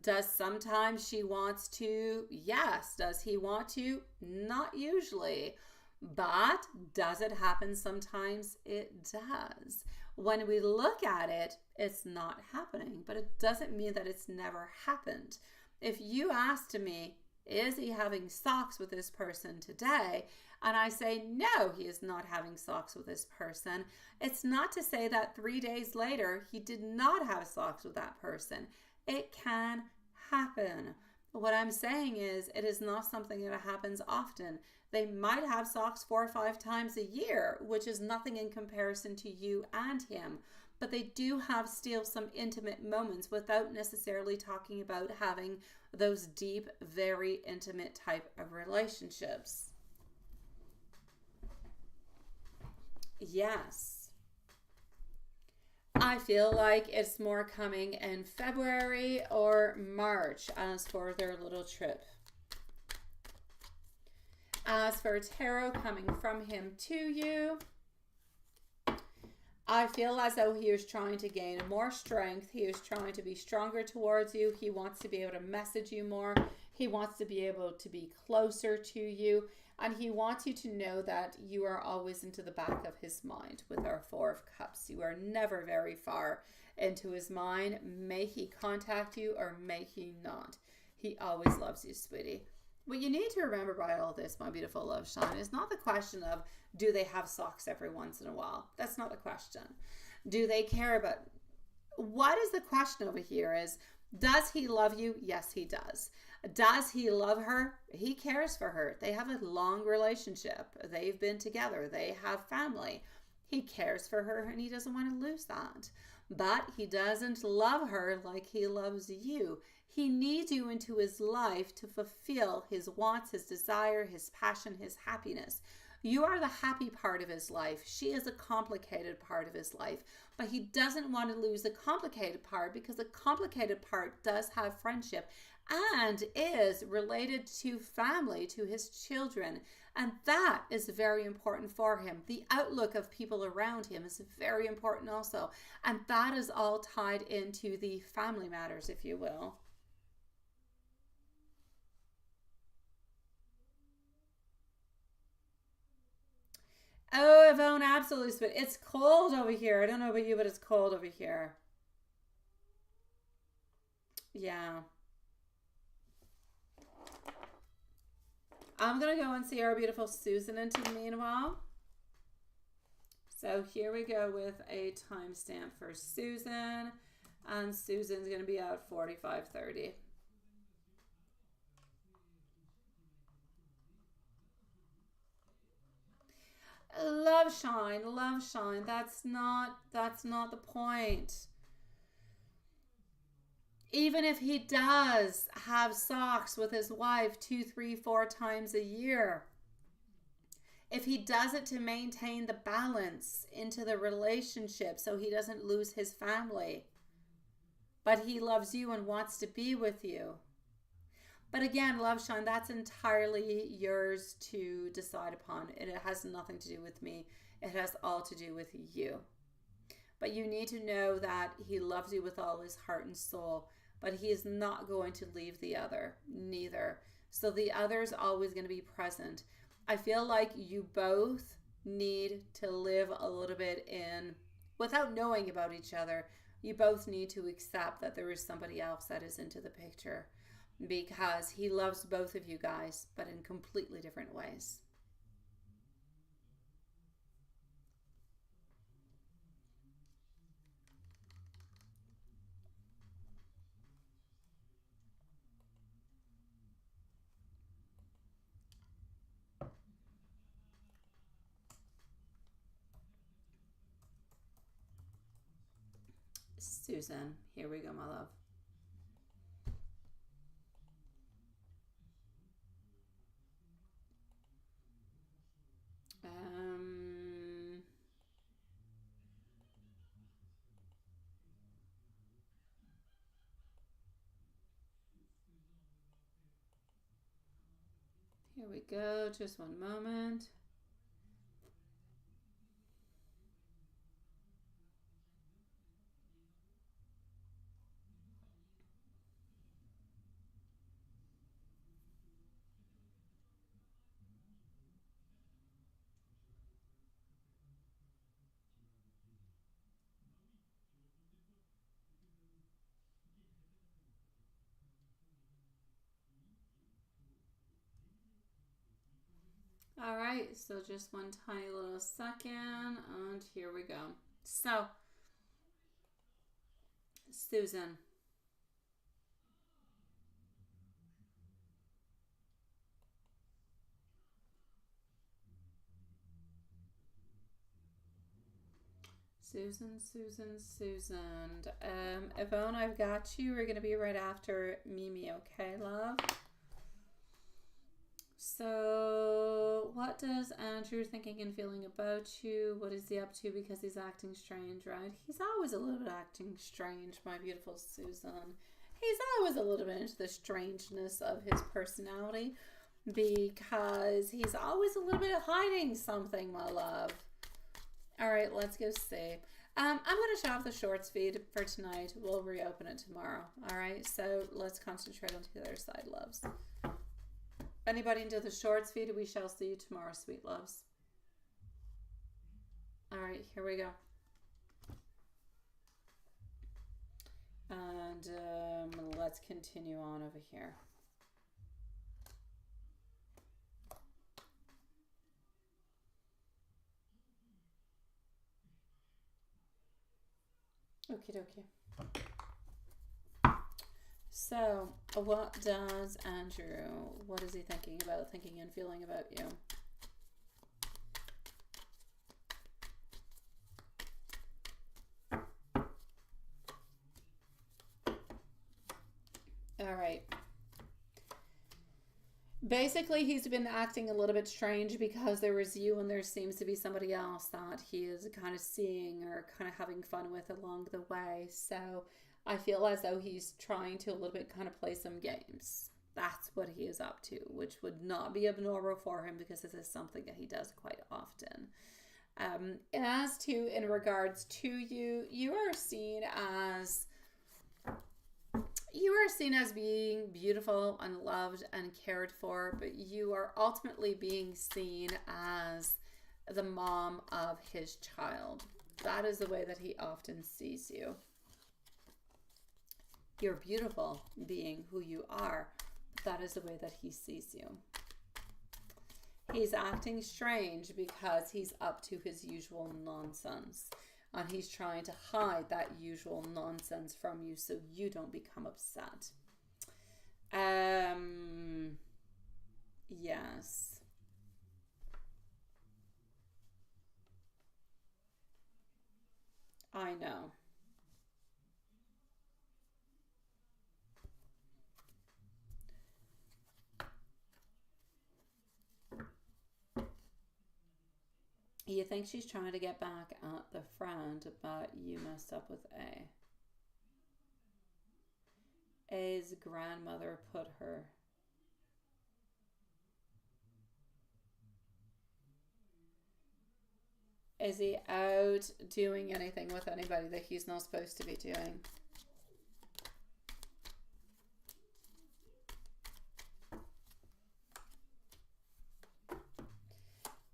Does sometimes she wants to? Yes. Does he want to? Not usually. But does it happen sometimes? It does. When we look at it, it's not happening, but it doesn't mean that it's never happened. If you ask to me, is he having sex with this person today? And I say, no, he is not having sex with this person. It's not to say that 3 days later, he did not have sex with that person. It can happen. What I'm saying is, it is not something that happens often. They might have sex 4 or 5 times a year, which is nothing in comparison to you and him. But they do have still some intimate moments without necessarily talking about having those deep, very intimate type of relationships. Yes. I feel like it's more coming in February or March as for their little trip. As for tarot coming from him to you, I feel as though he is trying to gain more strength. He is trying to be stronger towards you. He wants to be able to message you more. He wants to be able to be closer to you. And he wants you to know that you are always into the back of his mind with our 4 of Cups. You are never very far into his mind. May he contact you or may he not. He always loves you, sweetie. What you need to remember by all this, my beautiful Love Shine, is not the question of do they have socks every once in a while. That's not the question. Do they care about... What is the question over here is, does he love you? Yes, he does. Does he love her? He cares for her. They have a long relationship. They've been together. They have family. He cares for her and he doesn't want to lose that. But he doesn't love her like he loves you. He needs you into his life to fulfill his wants, his desire, his passion, his happiness. You are the happy part of his life. She is a complicated part of his life. But he doesn't want to lose the complicated part because the complicated part does have friendship and is related to family, to his children. And that is very important for him. The outlook of people around him is very important also. And that is all tied into the family matters, if you will. Oh, Yvonne, absolutely. But it's cold over here. I don't know about you, but it's cold over here. Yeah. I'm going to go and see our beautiful Susan into the meanwhile. So here we go with a timestamp for Susan. And Susan's going to be out 45:30. Love shine, love shine. That's not the point. Even if he does have socks with his wife 2, 3, 4 times a year, if he does it to maintain the balance into the relationship so he doesn't lose his family, but he loves you and wants to be with you. But again, love shine, that's entirely yours to decide upon. It has nothing to do with me. It has all to do with you. But you need to know that he loves you with all his heart and soul, but he is not going to leave the other, neither. So the other is always going to be present. I feel like you both need to live a little bit in, without knowing about each other, you both need to accept that there is somebody else that is into the picture, because he loves both of you guys, but in completely different ways. Susan, here we go, my love. Here we go, just one moment. All right, so just one tiny little second, and here we go. So, Susan. Susan, Susan, Susan. Yvonne, I've got you. We're going to be right after Mimi, okay, love? So, what does Andrew thinking and feeling about you? What is he up to? Because he's acting strange, right? He's always a little bit acting strange, my beautiful Susan. He's always a little bit into the strangeness of his personality because he's always a little bit hiding something, my love. All right, let's go see. I'm going to shut off the shorts feed for tonight. We'll reopen it tomorrow. All right, so let's concentrate on the other side, loves. Anybody into the shorts feed, we shall see you tomorrow, sweet loves. All right, here we go. And let's continue on over here. Okie dokie. So, what does Andrew, what is he thinking about, thinking and feeling about you? Basically, he's been acting a little bit strange because there was you and there seems to be somebody else that he is kind of seeing or kind of having fun with along the way. So I feel as though he's trying to a little bit kind of play some games. That's what he is up to, which would not be abnormal for him because this is something that he does quite often. And as to in regards to you, you are seen as being beautiful and loved and cared for, but you are ultimately being seen as the mom of his child. That is the way that he often sees you. You're beautiful being who you are, but that is the way that he sees you. He's acting strange because he's up to his usual nonsense. And he's trying to hide that usual nonsense from you so you don't become upset. Yes. I know. You think she's trying to get back at the friend, but you messed up with A. A's grandmother put her. Is he out doing anything with anybody that he's not supposed to be doing?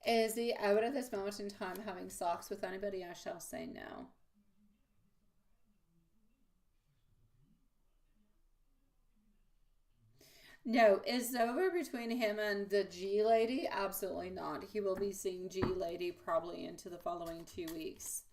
Is he out at this moment in time having sex with anybody? I shall say no. No, is over between him and the G lady? Absolutely not. He will be seeing G lady probably into the following 2 weeks.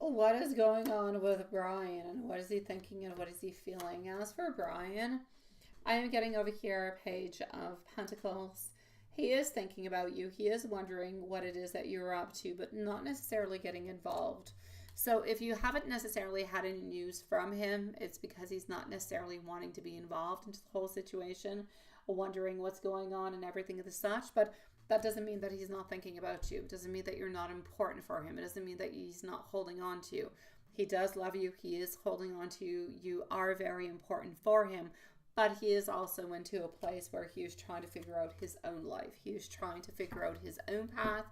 What is going on with Brian and what is he thinking and what is he feeling? As for Brian, I am getting over here a page of Pentacles. He is thinking about you. He is wondering what it is that you're up to, but not necessarily getting involved. So if you haven't necessarily had any news from him, it's because he's not necessarily wanting to be involved into the whole situation, wondering what's going on and everything of the such. But that doesn't mean that he's not thinking about you. It doesn't mean that you're not important for him. It doesn't mean that he's not holding on to you. He does love you. He is holding on to you. You are very important for him. But he is also into a place where he is trying to figure out his own life. He is trying to figure out his own path,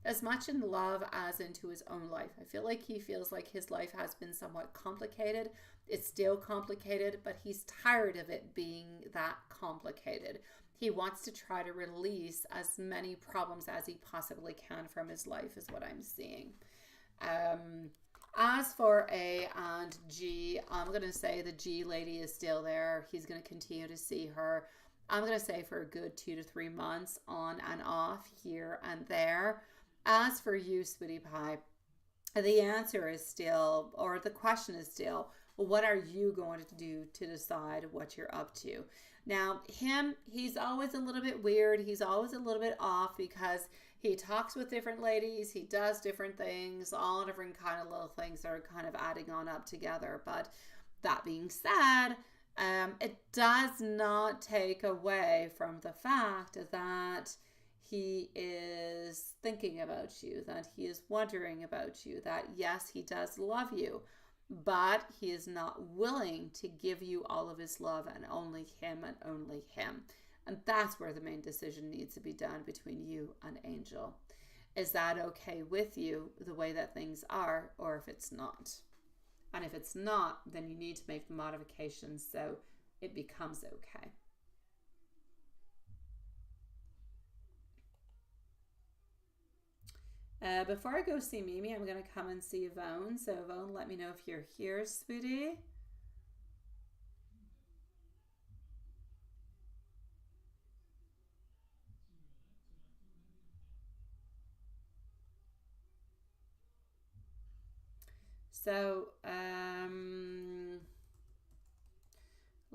as much in love as into his own life. I feel like he feels like his life has been somewhat complicated. It's still complicated, but he's tired of it being that complicated. He wants to try to release as many problems as he possibly can from his life, is what I'm seeing. As for A and G, I'm going to say the G lady is still there. He's going to continue to see her. I'm going to say for a good 2 to 3 months on and off here and there. As for you, sweetie pie, the answer is still, or the question is still, what are you going to do to decide what you're up to? Now, he's always a little bit weird. He's always a little bit off because he talks with different ladies. He does different things, all different kind of little things that are kind of adding on up together. But that being said, it does not take away from the fact that he is thinking about you, that he is wondering about you, that yes, he does love you, but he is not willing to give you all of his love and only him and only him. And that's where the main decision needs to be done between you and Angel. Is that okay with you, the way that things are, or if it's not? And if it's not, then you need to make the modifications so it becomes okay. Before I go see Mimi, I'm going to come and see Yvonne. So Yvonne, let me know if you're here, sweetie. So,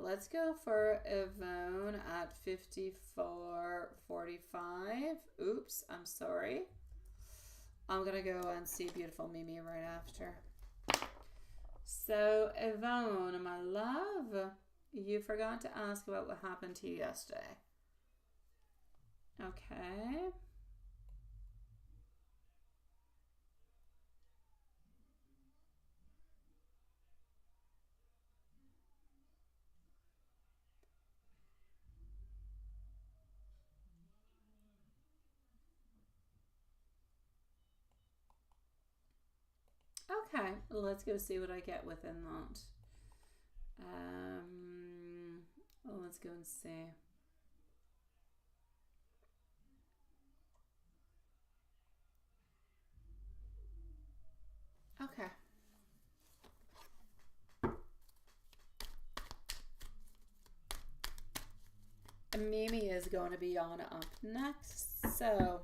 let's go for Yvonne at 54:45. Oops, I'm sorry. I'm going to go and see beautiful Mimi right after. So, Yvonne, my love, you forgot to ask about what happened to you yesterday. Okay. Okay, let's go see what I get within that. Let's go and see. Okay. Mimi is going to be on up next. So,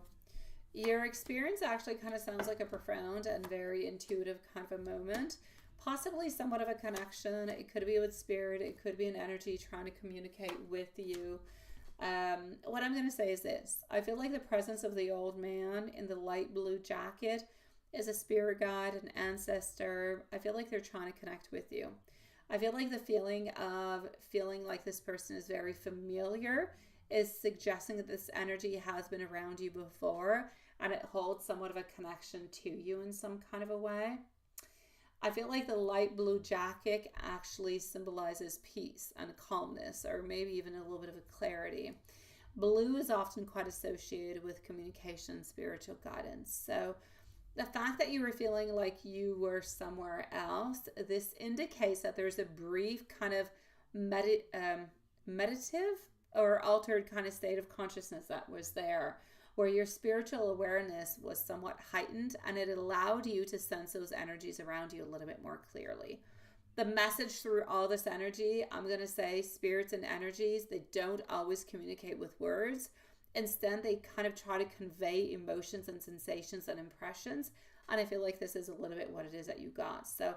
your experience actually kind of sounds like a profound and very intuitive kind of a moment. Possibly somewhat of a connection. It could be with spirit. It could be an energy trying to communicate with you. What I'm going to say is this. I feel like the presence of the old man in the light blue jacket is a spirit guide, an ancestor. I feel like they're trying to connect with you. I feel like the feeling of feeling like this person is very familiar is suggesting that this energy has been around you before and it holds somewhat of a connection to you in some kind of a way. I feel like the light blue jacket actually symbolizes peace and calmness, or maybe even a little bit of a clarity. Blue is often quite associated with communication, spiritual guidance. So the fact that you were feeling like you were somewhere else, this indicates that there's a brief kind of meditative or altered kind of state of consciousness that was there, where your spiritual awareness was somewhat heightened and it allowed you to sense those energies around you a little bit more clearly. The message through all this energy, I'm going to say spirits and energies, they don't always communicate with words. Instead, they kind of try to convey emotions and sensations and impressions. And I feel like this is a little bit what it is that you got. So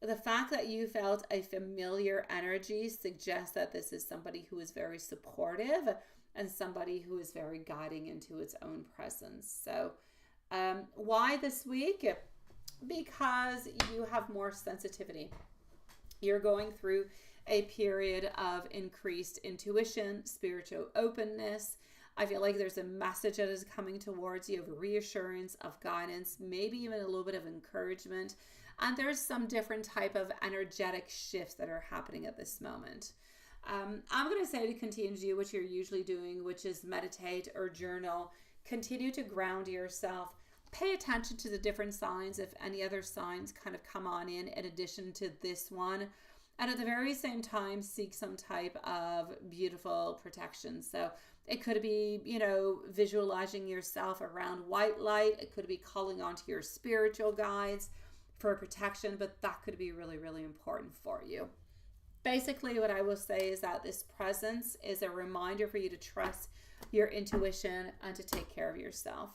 the fact that you felt a familiar energy suggests that this is somebody who is very supportive and somebody who is very guiding into its own presence. So why this week? Because you have more sensitivity. You're going through a period of increased intuition, spiritual openness. I feel like there's a message that is coming towards you of reassurance, of guidance, maybe even a little bit of encouragement. And there's some different type of energetic shifts that are happening at this moment. I'm going to say to continue to do what you're usually doing, which is meditate or journal. Continue to ground yourself. Pay attention to the different signs if any other signs kind of come on in addition to this one. And at the very same time, seek some type of beautiful protection. So it could be, visualizing yourself around white light. It could be calling onto your spiritual guides for protection, but that could be really, really important for you. Basically, what I will say is that this presence is a reminder for you to trust your intuition and to take care of yourself.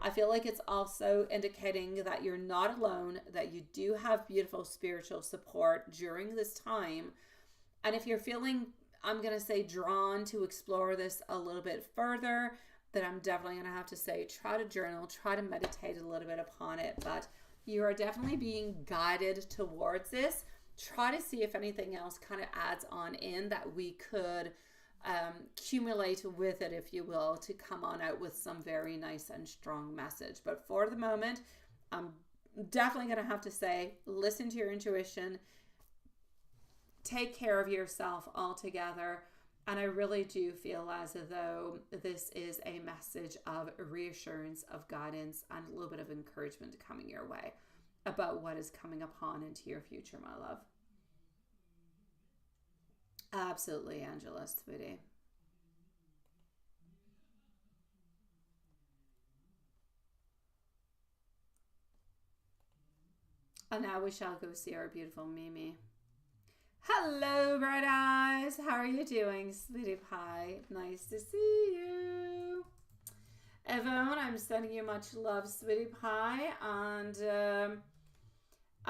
I feel like it's also indicating that you're not alone, that you do have beautiful spiritual support during this time. And if you're feeling, I'm going to say, drawn to explore this a little bit further, then I'm definitely going to have to say, try to journal, try to meditate a little bit upon it. But you are definitely being guided towards this. Try to see if anything else kind of adds on in that we could accumulate with it, if you will, to come on out with some very nice and strong message. But for the moment, I'm definitely going to have to say, listen to your intuition, take care of yourself altogether. And I really do feel as though this is a message of reassurance, of guidance, and a little bit of encouragement coming your way about what is coming upon into your future, my love. Absolutely, Angela, sweetie. And now we shall go see our beautiful Mimi. Hello, bright eyes. How are you doing, sweetie pie? Nice to see you. Yvonne, I'm sending you much love, sweetie pie. And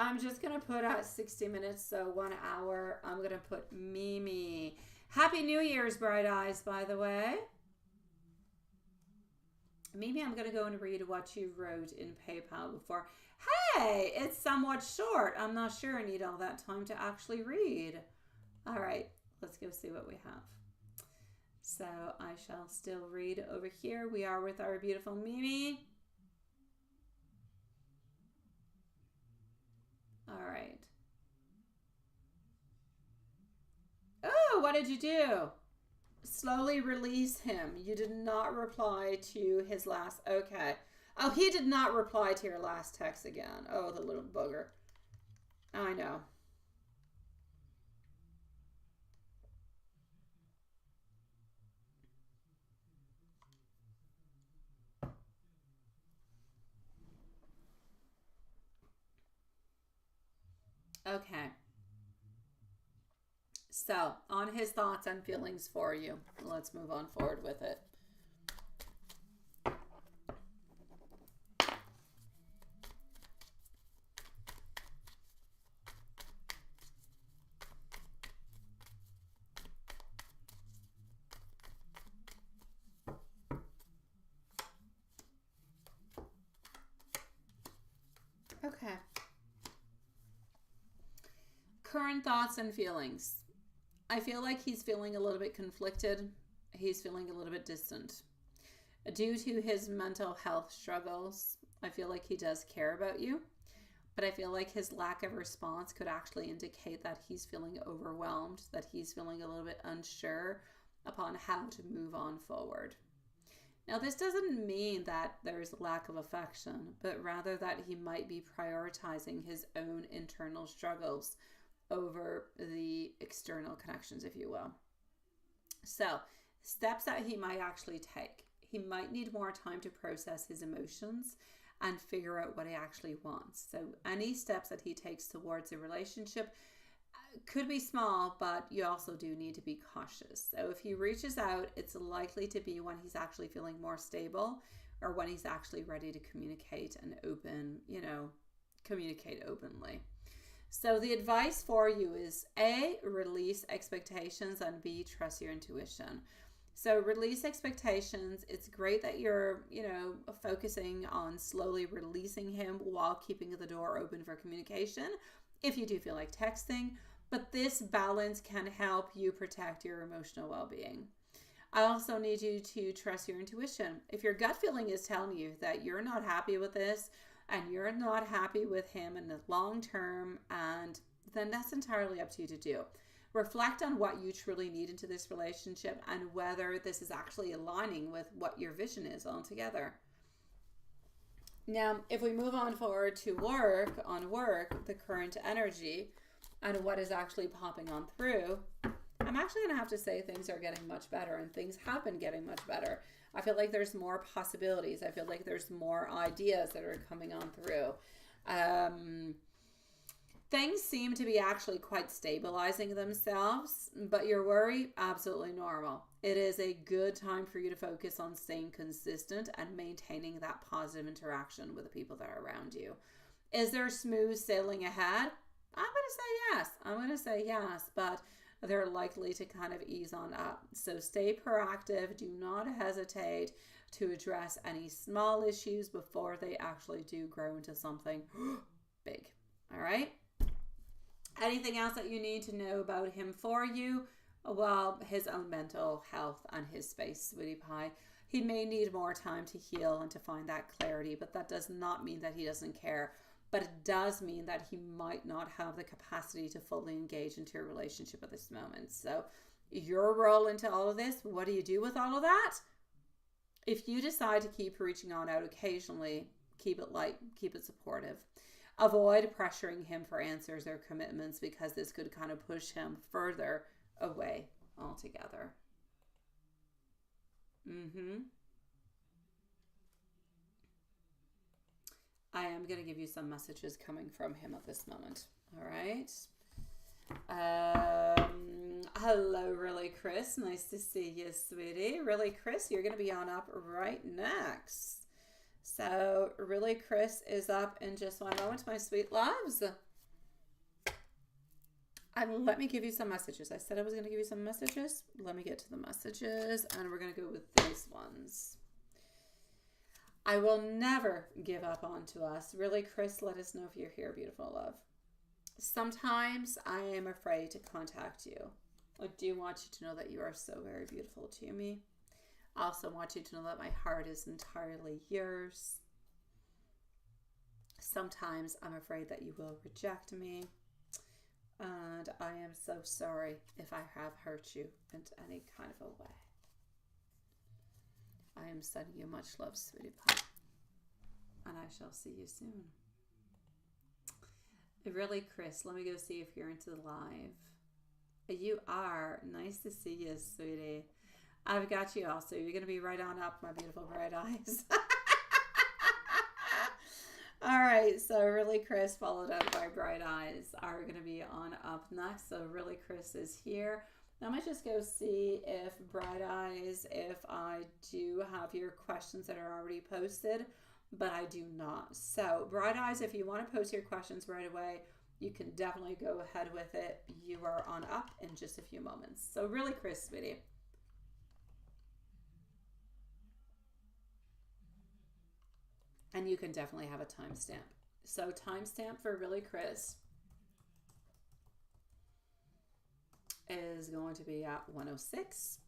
I'm just going to put at 60 minutes, so 1 hour. I'm going to put Mimi. Happy New Year's, Bright Eyes, by the way. Maybe I'm going to go and read what you wrote in PayPal before. Hey, it's somewhat short. I'm not sure I need all that time to actually read. All right, let's go see what we have. So I shall still read over here. We are with our beautiful Mimi. All right. Oh, what did you do? Slowly release him. You did not reply to his last. Okay. Oh, he did not reply to your last text again. Oh, the little booger. I know. Okay. So, on his thoughts and feelings for you. Let's move on forward with it. Okay. Current thoughts and feelings. I feel like he's feeling a little bit conflicted. He's feeling a little bit distant. Due to his mental health struggles, I feel like he does care about you, but I feel like his lack of response could actually indicate that he's feeling overwhelmed, that he's feeling a little bit unsure upon how to move on forward. Now, this doesn't mean that there's a lack of affection, but rather that he might be prioritizing his own internal struggles over the external connections, if you will. So, steps that he might actually take. He might need more time to process his emotions and figure out what he actually wants. So, any steps that he takes towards a relationship could be small, but you also do need to be cautious. So, if he reaches out, it's likely to be when he's actually feeling more stable or when he's actually ready to communicate and communicate openly. So the advice for you is A, release expectations, and B, trust your intuition. So release expectations. It's great that you're, focusing on slowly releasing him while keeping the door open for communication if you do feel like texting. But this balance can help you protect your emotional well-being. I also need you to trust your intuition. If your gut feeling is telling you that you're not happy with this, and you're not happy with him in the long term, and then that's entirely up to you to do. Reflect on what you truly need into this relationship and whether this is actually aligning with what your vision is altogether. Now, if we move on forward to work, the current energy and what is actually popping on through, I'm actually going to have to say things are getting much better, and things have been getting much better. I feel like there's more possibilities. I feel like there's more ideas that are coming on through. Things seem to be actually quite stabilizing themselves, but your worry, absolutely normal. It is a good time for you to focus on staying consistent and maintaining that positive interaction with the people that are around you. Is there smooth sailing ahead? I'm going to say yes, but they're likely to kind of ease on up. So stay proactive. Do not hesitate to address any small issues before they actually do grow into something big. All right? Anything else that you need to know about him for you? Well, his own mental health and his space, sweetie pie. He may need more time to heal and to find that clarity, but that does not mean that he doesn't care. But it does mean that he might not have the capacity to fully engage into your relationship at this moment. So your role into all of this, what do you do with all of that? If you decide to keep reaching on out occasionally, keep it light, keep it supportive. Avoid pressuring him for answers or commitments, because this could kind of push him further away altogether. I am going to give you some messages coming from him at this moment. All right. Hello, Really Chris. Nice to see you, sweetie. Really Chris, you're going to be on up right next. So, Really Chris is up in just one moment, my sweet loves. And let me give you some messages. I said I was going to give you some messages. Let me get to the messages, and we're going to go with these ones. I will never give up onto us. Really, Chris, let us know if you're here, beautiful love. Sometimes I am afraid to contact you. I do want you to know that you are so very beautiful to me. I also want you to know that my heart is entirely yours. Sometimes I'm afraid that you will reject me. And I am so sorry if I have hurt you in any kind of a way. I am sending you much love, sweetie pie. And I shall see you soon. Really, Chris, let me go see if you're into the live. You are. Nice to see you, sweetie. I've got you also. You're going to be right on up, my beautiful bright eyes. All right, so Really Chris followed up by Bright Eyes are going to be on up next. So Really Chris is here. Now I might just go see if Bright Eyes, if I do have your questions that are already posted, but I do not. So Bright Eyes, if you want to post your questions right away, you can definitely go ahead with it. You are on up in just a few moments. So Really Chris, sweetie. And you can definitely have a timestamp. So timestamp for Really Chris is going to be at 1:06.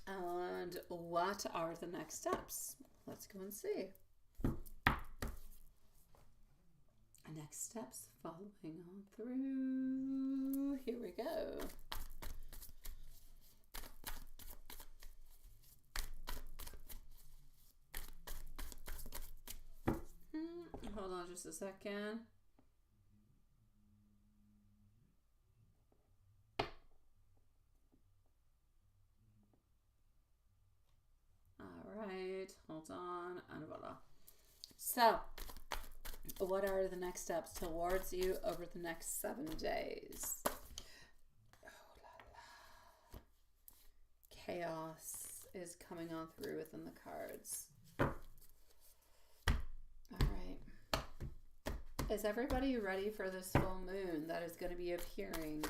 And what are the next steps? Let's go and see. Next steps following on through. Here we go. Hold on just a second. All right, hold on, and voila. So, what are the next steps towards you over the next 7 days? Oh la la. Chaos is coming on through within the cards. Is everybody ready for this full moon that is going to be appearing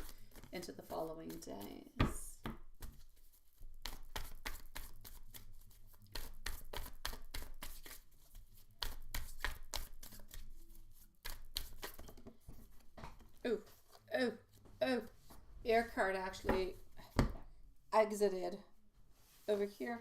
into the following days? Oh. Air card actually exited over here.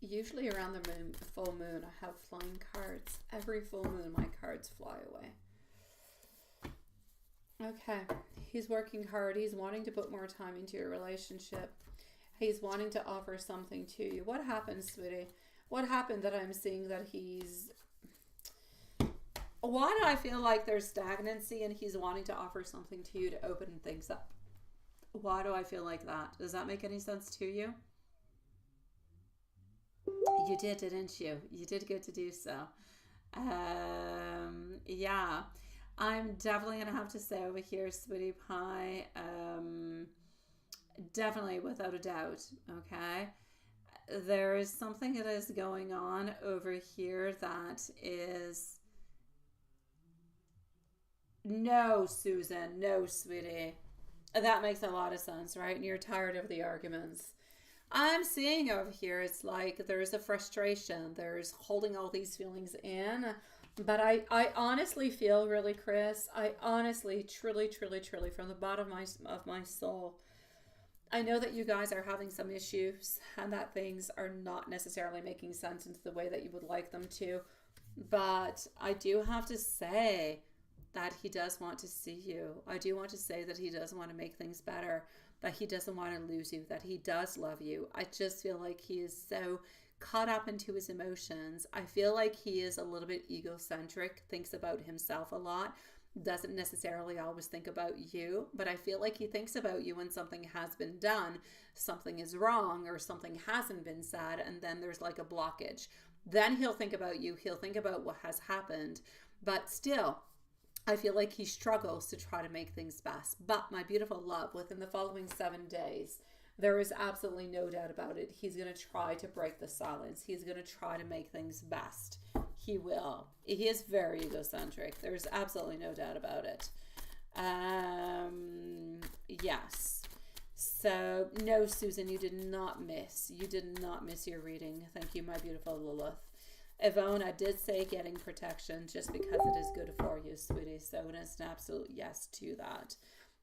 Usually around the full moon, I have flying cards. Every full moon, my cards fly away. Okay, he's working hard. He's wanting to put more time into your relationship. He's wanting to offer something to you. What happened, sweetie? What happened that I'm seeing that he's... Why do I feel like there's stagnancy and he's wanting to offer something to you to open things up? Why do I feel like that? Does that make any sense to you? You did, didn't you? You did good to do so. Yeah. I'm definitely going to have to say over here, sweetie pie, definitely without a doubt, okay? There is something that is going on over here that is... No, Susan, no, sweetie. That makes a lot of sense, right? And you're tired of the arguments. I'm seeing over here, it's like there's a frustration. There's holding all these feelings in. But I honestly feel, really, Chris, I honestly, truly, from the bottom of my soul, I know that you guys are having some issues and that things are not necessarily making sense into the way that you would like them to. But I do have to say that he does want to see you. I do want to say that he does want to make things better, that he doesn't want to lose you, that he does love you. I just feel like he is so caught up into his emotions. I feel like he is a little bit egocentric, thinks about himself a lot, doesn't necessarily always think about you, but I feel like he thinks about you when something has been done, something is wrong, or something hasn't been said, and then there's like a blockage. Then he'll think about you, he'll think about what has happened, but still, I feel like he struggles to try to make things best. But my beautiful love, within the following 7 days, there is absolutely no doubt about it. He's going to try to break the silence. He's going to try to make things best. He will. He is very egocentric. There's absolutely no doubt about it. Yes. So, no, Susan, you did not miss. You did not miss your reading. Thank you, my beautiful Lilith. Yvonne, I did say getting protection just because it is good for you, sweetie. So it is an absolute yes to that.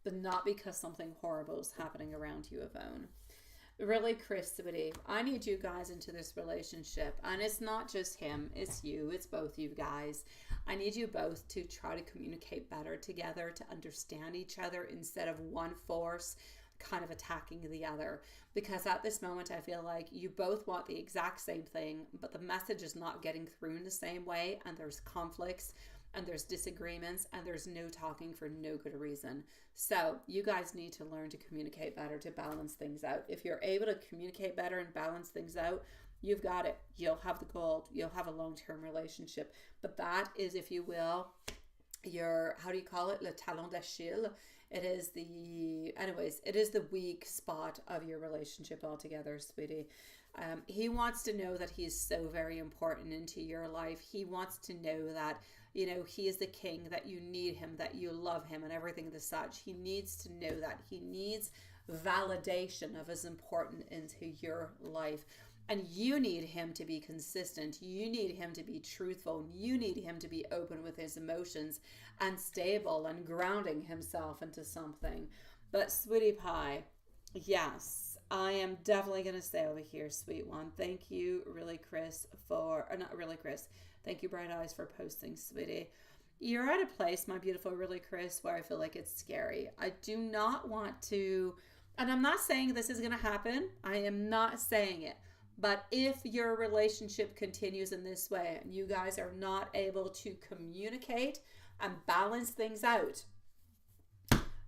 But not because something horrible is happening around you, Yvonne. Really, Chris, sweetie, I need you guys into this relationship. And it's not just him, it's you, it's both you guys. I need you both to try to communicate better together, to understand each other instead of one force kind of attacking the other, because at this moment I feel like you both want the exact same thing, but the message is not getting through in the same way, and there's conflicts and there's disagreements and there's no talking for no good reason. So you guys need to learn to communicate better to balance things out. If you're able to communicate better and balance things out, you've got it. You'll have the gold. You'll have a long-term relationship. But that is, if you will, your, how do you call it, le talon d'Achille. It is the weak spot of your relationship altogether, sweetie. He wants to know that he's so very important into your life. He wants to know that, you know, he is the king, that you need him, that you love him and everything as such. He needs to know that. He needs validation of his importance into your life. And you need him to be consistent. You need him to be truthful. You need him to be open with his emotions and stable and grounding himself into something. But sweetie pie, yes, I am definitely going to stay over here, sweet one. Thank you, really, Chris, not really, Chris. Thank you, Bright Eyes, for posting, sweetie. You're at a place, my beautiful, really, Chris, where I feel like it's scary. I do not want to, and I'm not saying this is going to happen. I am not saying it. But if your relationship continues in this way and you guys are not able to communicate and balance things out,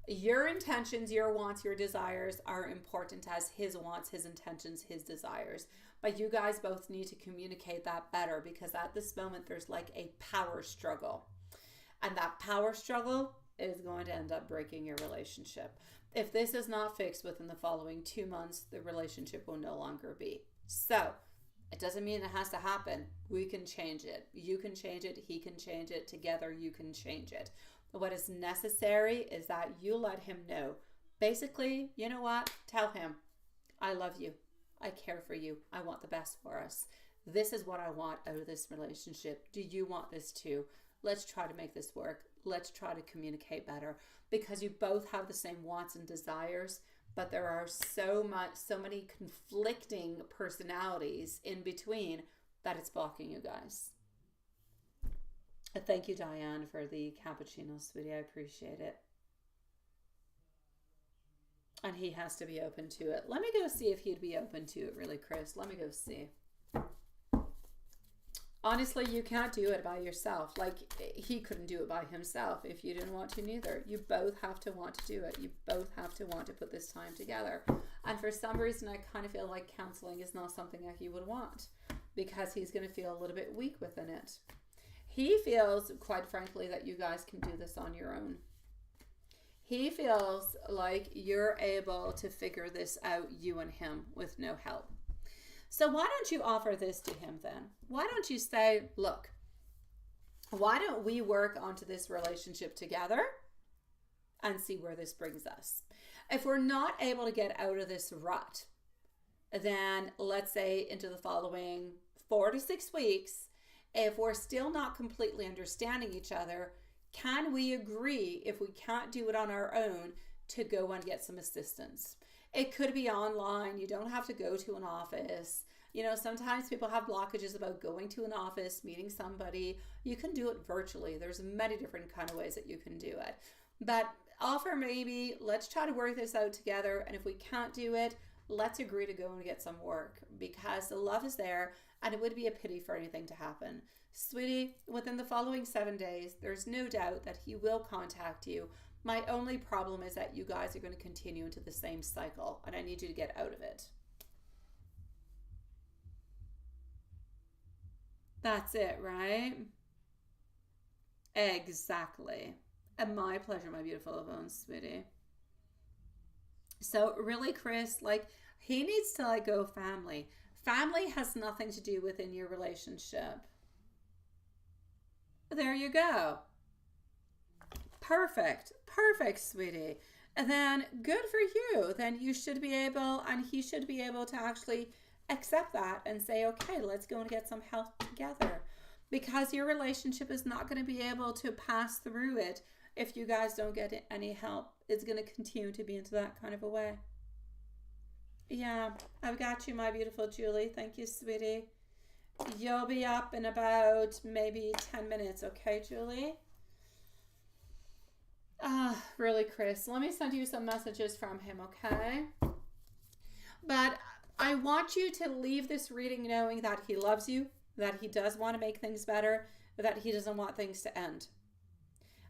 your intentions, your wants, your desires are important as his wants, his intentions, his desires. But you guys both need to communicate that better, because at this moment there's like a power struggle. And that power struggle is going to end up breaking your relationship. If this is not fixed within the following 2 months, the relationship will no longer be. So, it doesn't mean it has to happen. We can change it. You can change it. He can change it. Together, you can change it. What is necessary is that you let him know. Basically, you know what? Tell him, I love you. I care for you. I want the best for us. This is what I want out of this relationship. Do you want this too? Let's try to make this work. Let's try to communicate better, because you both have the same wants and desires. But there are so many conflicting personalities in between that it's blocking you guys. Thank you, Diane, for the cappuccino, sweetie. I appreciate it. And he has to be open to it. Let me go see if he'd be open to it, really, Chris. Let me go see. Honestly, you can't do it by yourself. Like, he couldn't do it by himself if you didn't want to neither. You both have to want to do it. You both have to want to put this time together. And for some reason, I kind of feel like counseling is not something that he would want, because he's going to feel a little bit weak within it. He feels, quite frankly, that you guys can do this on your own. He feels like you're able to figure this out, you and him, with no help. So why don't you offer this to him then? Why don't you say, look, why don't we work onto this relationship together and see where this brings us? If we're not able to get out of this rut, then let's say into the following 4 to 6 weeks, if we're still not completely understanding each other, can we agree, if we can't do it on our own, to go and get some assistance? It could be online. You don't have to go to an office. You know, sometimes people have blockages about going to an office, meeting somebody. You can do it virtually. There's many different kind of ways that you can do it. But offer maybe, let's try to work this out together. And if we can't do it, let's agree to go and get some work, because the love is there and it would be a pity for anything to happen. Sweetie, within the following 7 days, there's no doubt that he will contact you. My only problem is that you guys are going to continue into the same cycle, and I need you to get out of it. That's it, right? Exactly. And my pleasure, my beautiful Yvonne, sweetie. So really, Chris, like he needs to let go of family. Family has nothing to do within your relationship. There you go. Perfect. Perfect, sweetie. And then good for you. Then you should be able, and he should be able to actually accept that and say, okay, let's go and get some help together. Because your relationship is not going to be able to pass through it if you guys don't get any help. It's going to continue to be into that kind of a way. Yeah, I've got you, my beautiful Julie. Thank you, sweetie. You'll be up in about maybe 10 minutes, okay, Julie? Really, Chris. Let me send you some messages from him, okay? But I want you to leave this reading knowing that he loves you, that he does want to make things better, that he doesn't want things to end.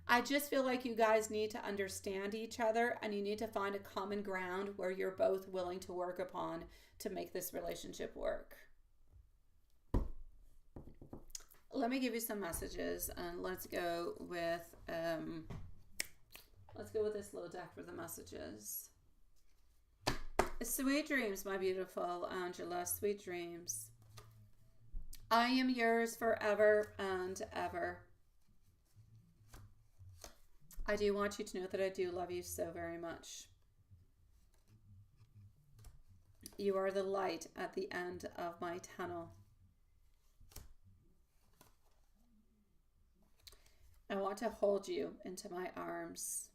I just feel like you guys need to understand each other and you need to find a common ground where you're both willing to work upon to make this relationship work. Let me give you some messages and let's go with this little deck for the messages. Sweet dreams, my beautiful Angela. Sweet dreams. I am yours forever and ever. I do want you to know that I do love you so very much. You are the light at the end of my tunnel. I want to hold you into my arms.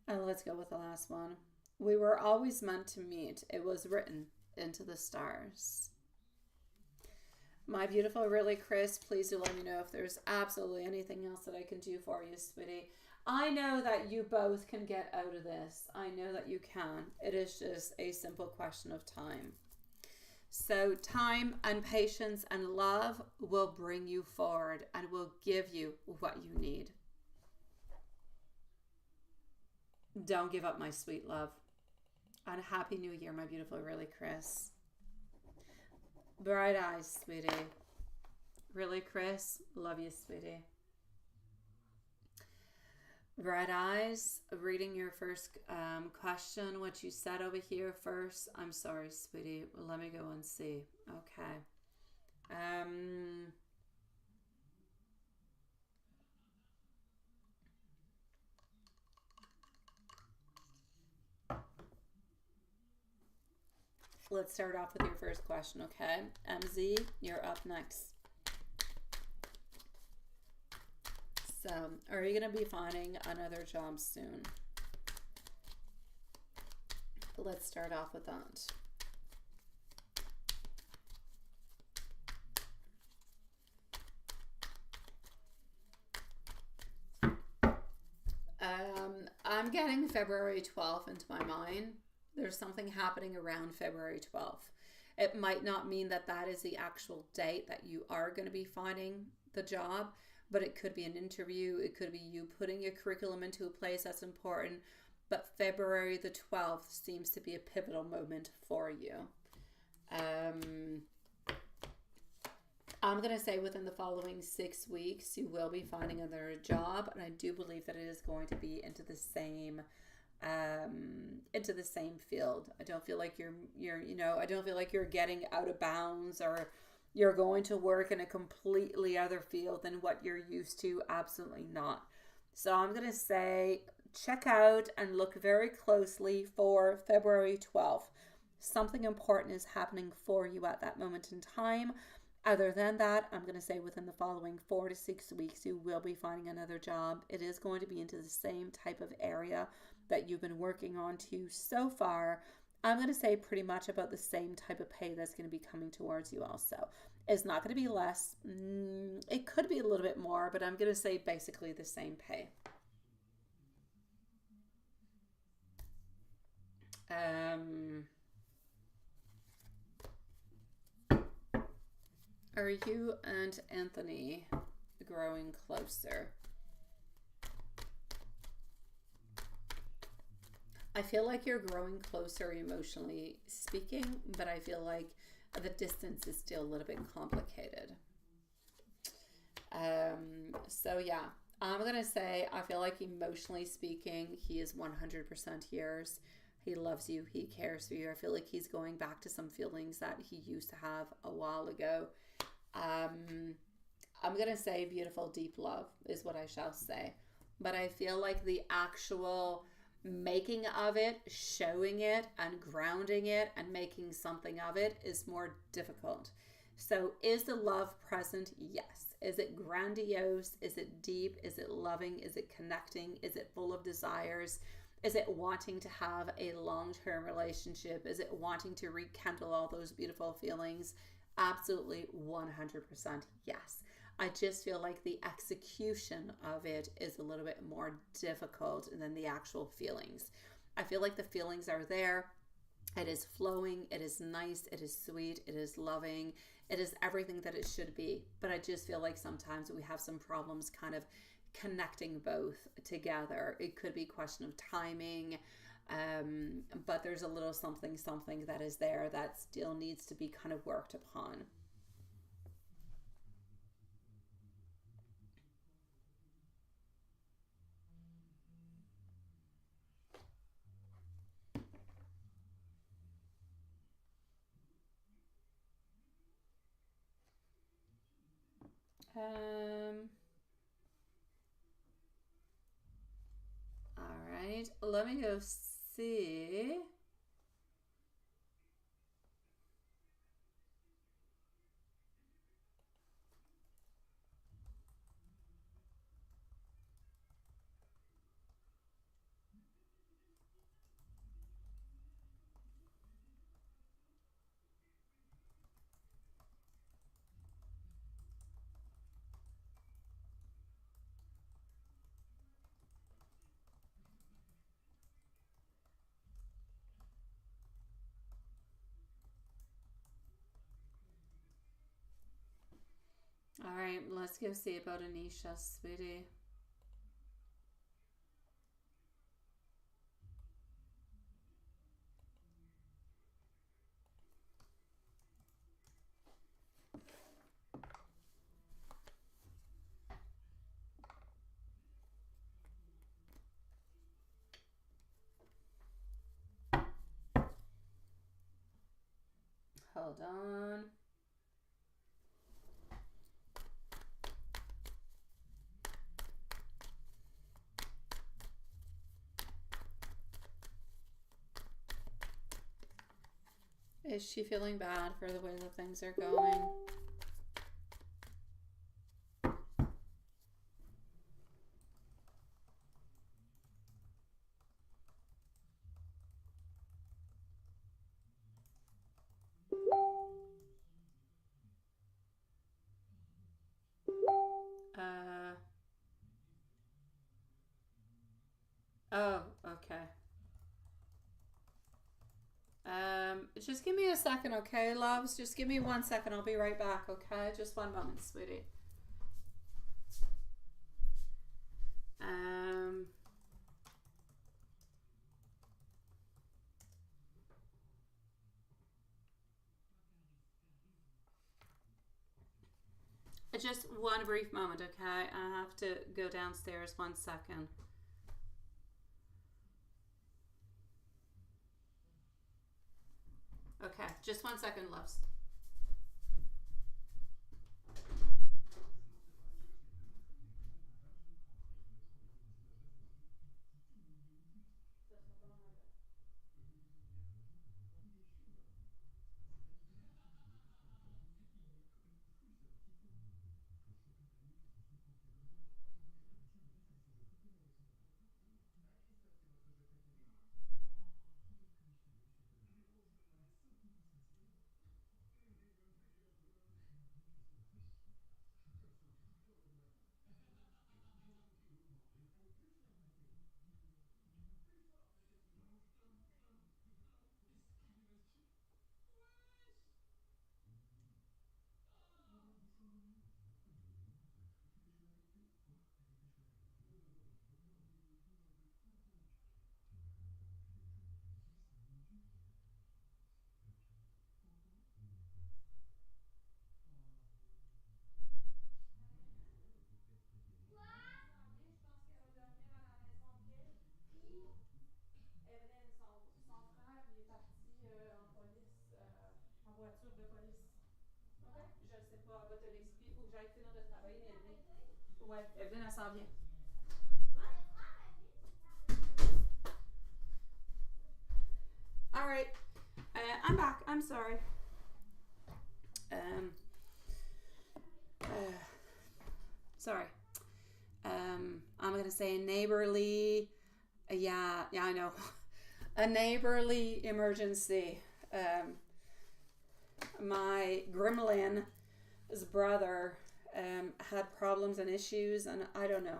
And let's go with the last one. We were always meant to meet. It was written into the stars. My beautiful, really, Chris, please do let me know if there's absolutely anything else that I can do for you, sweetie. I know that you both can get out of this. I know that you can. It is just a simple question of time. So time and patience and love will bring you forward and will give you what you need. Don't give up, my sweet love. And Happy New Year, my beautiful, really, Chris. Bright eyes, sweetie. Really, Chris? Love you, sweetie. Bright eyes. Reading your first question, what you said over here first. I'm sorry, sweetie. Let me go and see. Okay. Let's start off with your first question, okay? MZ, you're up next. So, are you going to be finding another job soon? Let's start off with that. I'm getting February 12th into my mind. There's something happening around February 12th. It might not mean that that is the actual date that you are going to be finding the job, but it could be an interview. It could be you putting your curriculum into a place that's important. But February the 12th seems to be a pivotal moment for you. I'm going to say within the following 6 weeks, you will be finding another job. And I do believe that it is going to be into the same field. I don't feel like I don't feel like you're getting out of bounds or you're going to work in a completely other field than what you're used to. Absolutely not. So I'm going to say check out and look very closely for February 12th. Something important is happening for you at that moment in time. Other than that, I'm going to say within the following 4 to 6 weeks, you will be finding another job. It is going to be into the same type of area that you've been working on to so far. I'm going to say pretty much about the same type of pay that's going to be coming towards you also. It's not going to be less. It could be a little bit more, but I'm going to say basically the same pay. Are you and Anthony growing closer? I feel like you're growing closer emotionally speaking, but I feel like the distance is still a little bit complicated. So yeah, I'm gonna say I feel like emotionally speaking, he is 100% yours. He loves you. He cares for you. I feel like he's going back to some feelings that he used to have a while ago. Um, I'm gonna say beautiful, deep love is what I shall say. But I feel like the actual making of it, showing it, and grounding it, and making something of it is more difficult. So, is the love present? Yes. Is it grandiose? Is it deep? Is it loving? Is it connecting? Is it full of desires? Is it wanting to have a long term relationship? Is it wanting to rekindle all those beautiful feelings? Absolutely 100% yes. I just feel like the execution of it is a little bit more difficult than the actual feelings. I feel like the feelings are there. It is flowing, it is nice, it is sweet, it is loving, it is everything that it should be. But I just feel like sometimes we have some problems kind of connecting both together. It could be a question of timing, but there's a little something that is there that still needs to be kind of worked upon. Um, all right, let me go see. All right, let's go see about Anisha, sweetie. Hold on. Is she feeling bad for the way that things are going? Uh, oh, okay. Just give me a second, okay, loves? Just give me 1 second. I'll be right back, okay? Just one moment, sweetie. Um, just one brief moment, okay? I have to go downstairs 1 second. Okay, just 1 second, loves. Ouais, Evelyne, elle s'en vient. All right. I'm back. I'm sorry. Um, uh, sorry. I'm going to say neighborly. Yeah, I know. A neighborly emergency. My gremlin's brother had problems and issues, and I don't know.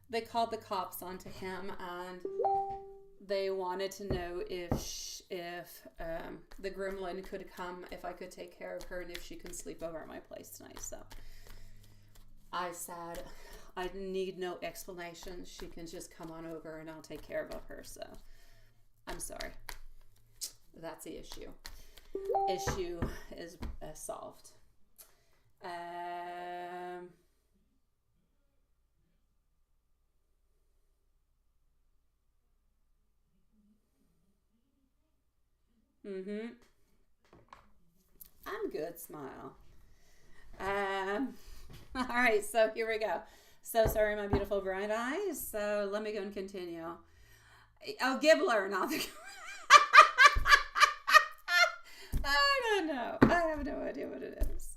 They called the cops onto him, and they wanted to know if the gremlin could come, if I could take care of her, and if she could sleep over at my place tonight. So I said, I need no explanation. She can just come on over, and I'll take care of her. So I'm sorry. That's the issue. Issue is solved. I'm good, smile. All right, so here we go. So sorry, my beautiful bright eyes. So let me go and continue. Oh, Gibbler, not the. I don't know. I have no idea what it is.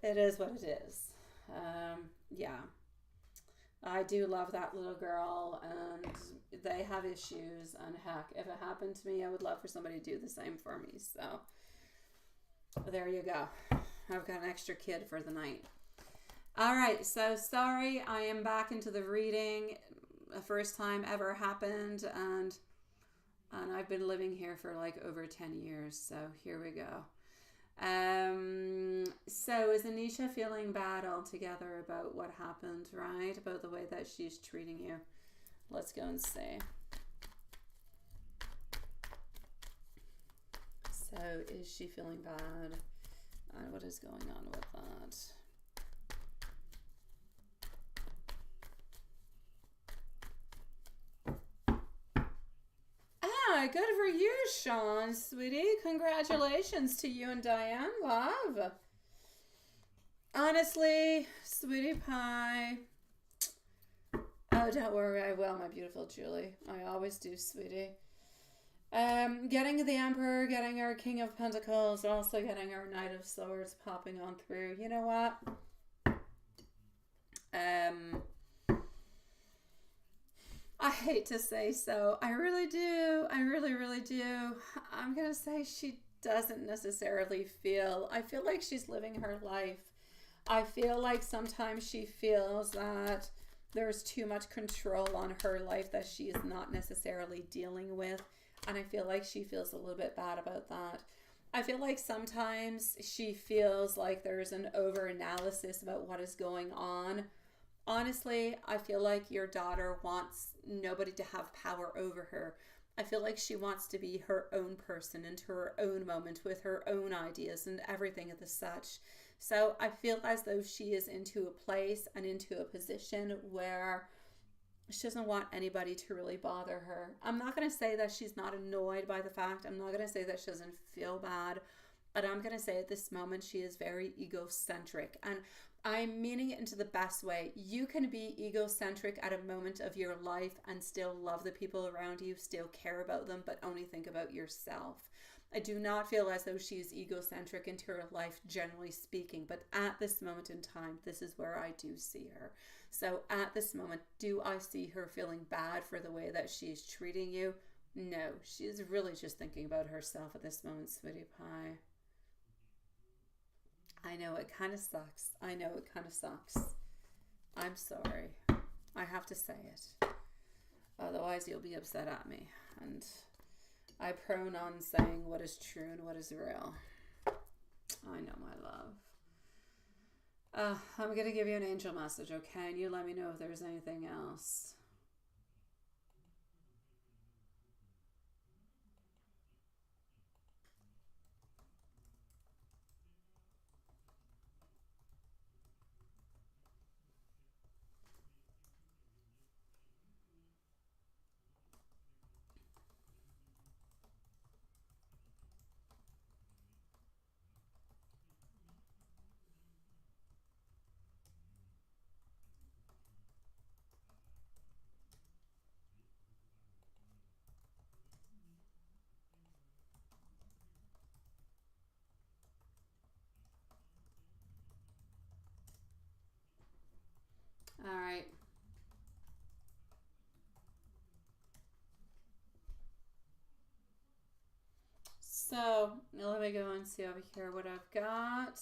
It is what it is. Yeah. I do love that little girl, and they have issues, and heck, if it happened to me, I would love for somebody to do the same for me. So there you go. I've got an extra kid for the night. All right, so sorry, I am back into the reading. The first time ever happened, and I've been living here for like over 10 years, so here we go. So is Anisha feeling bad altogether about what happened, right? About the way that she's treating you? Let's go and see. So is she feeling bad? And what is going on with that? Good for you, Sean, sweetie. Congratulations to you and Diane. Love. Honestly, sweetie pie. Oh, don't worry, I will, my beautiful Julie. I always do, sweetie. Getting the Emperor, getting our King of Pentacles, also getting our Knight of Swords popping on through. You know what? I hate to say so. I really do. I really, really do. I'm going to say she doesn't necessarily feel. I feel like she's living her life. I feel like sometimes she feels that there's too much control on her life that she is not necessarily dealing with. And I feel like she feels a little bit bad about that. I feel like sometimes she feels like there's an over-analysis about what is going on. Honestly, I feel like your daughter wants nobody to have power over her. I feel like she wants to be her own person into her own moment with her own ideas and everything of the such. So I feel as though she is into a place and into a position where she doesn't want anybody to really bother her. I'm not going to say that she's not annoyed by the fact. I'm not going to say that she doesn't feel bad. But I'm going to say at this moment she is very egocentric. And I'm meaning it into the best way. You can be egocentric at a moment of your life and still love the people around you, still care about them, but only think about yourself. I do not feel as though she is egocentric into her life, generally speaking, but at this moment in time, this is where I do see her. So at this moment, do I see her feeling bad for the way that she's treating you? No, she is really just thinking about herself at this moment, sweetie pie. I know it kind of sucks. I know it kind of sucks. I'm sorry. I have to say it. Otherwise, you'll be upset at me. And I prone on saying what is true and what is real. I know, my love. I'm going to give you an angel message, okay? And you let me know if there's anything else. So let me go and see over here what I've got.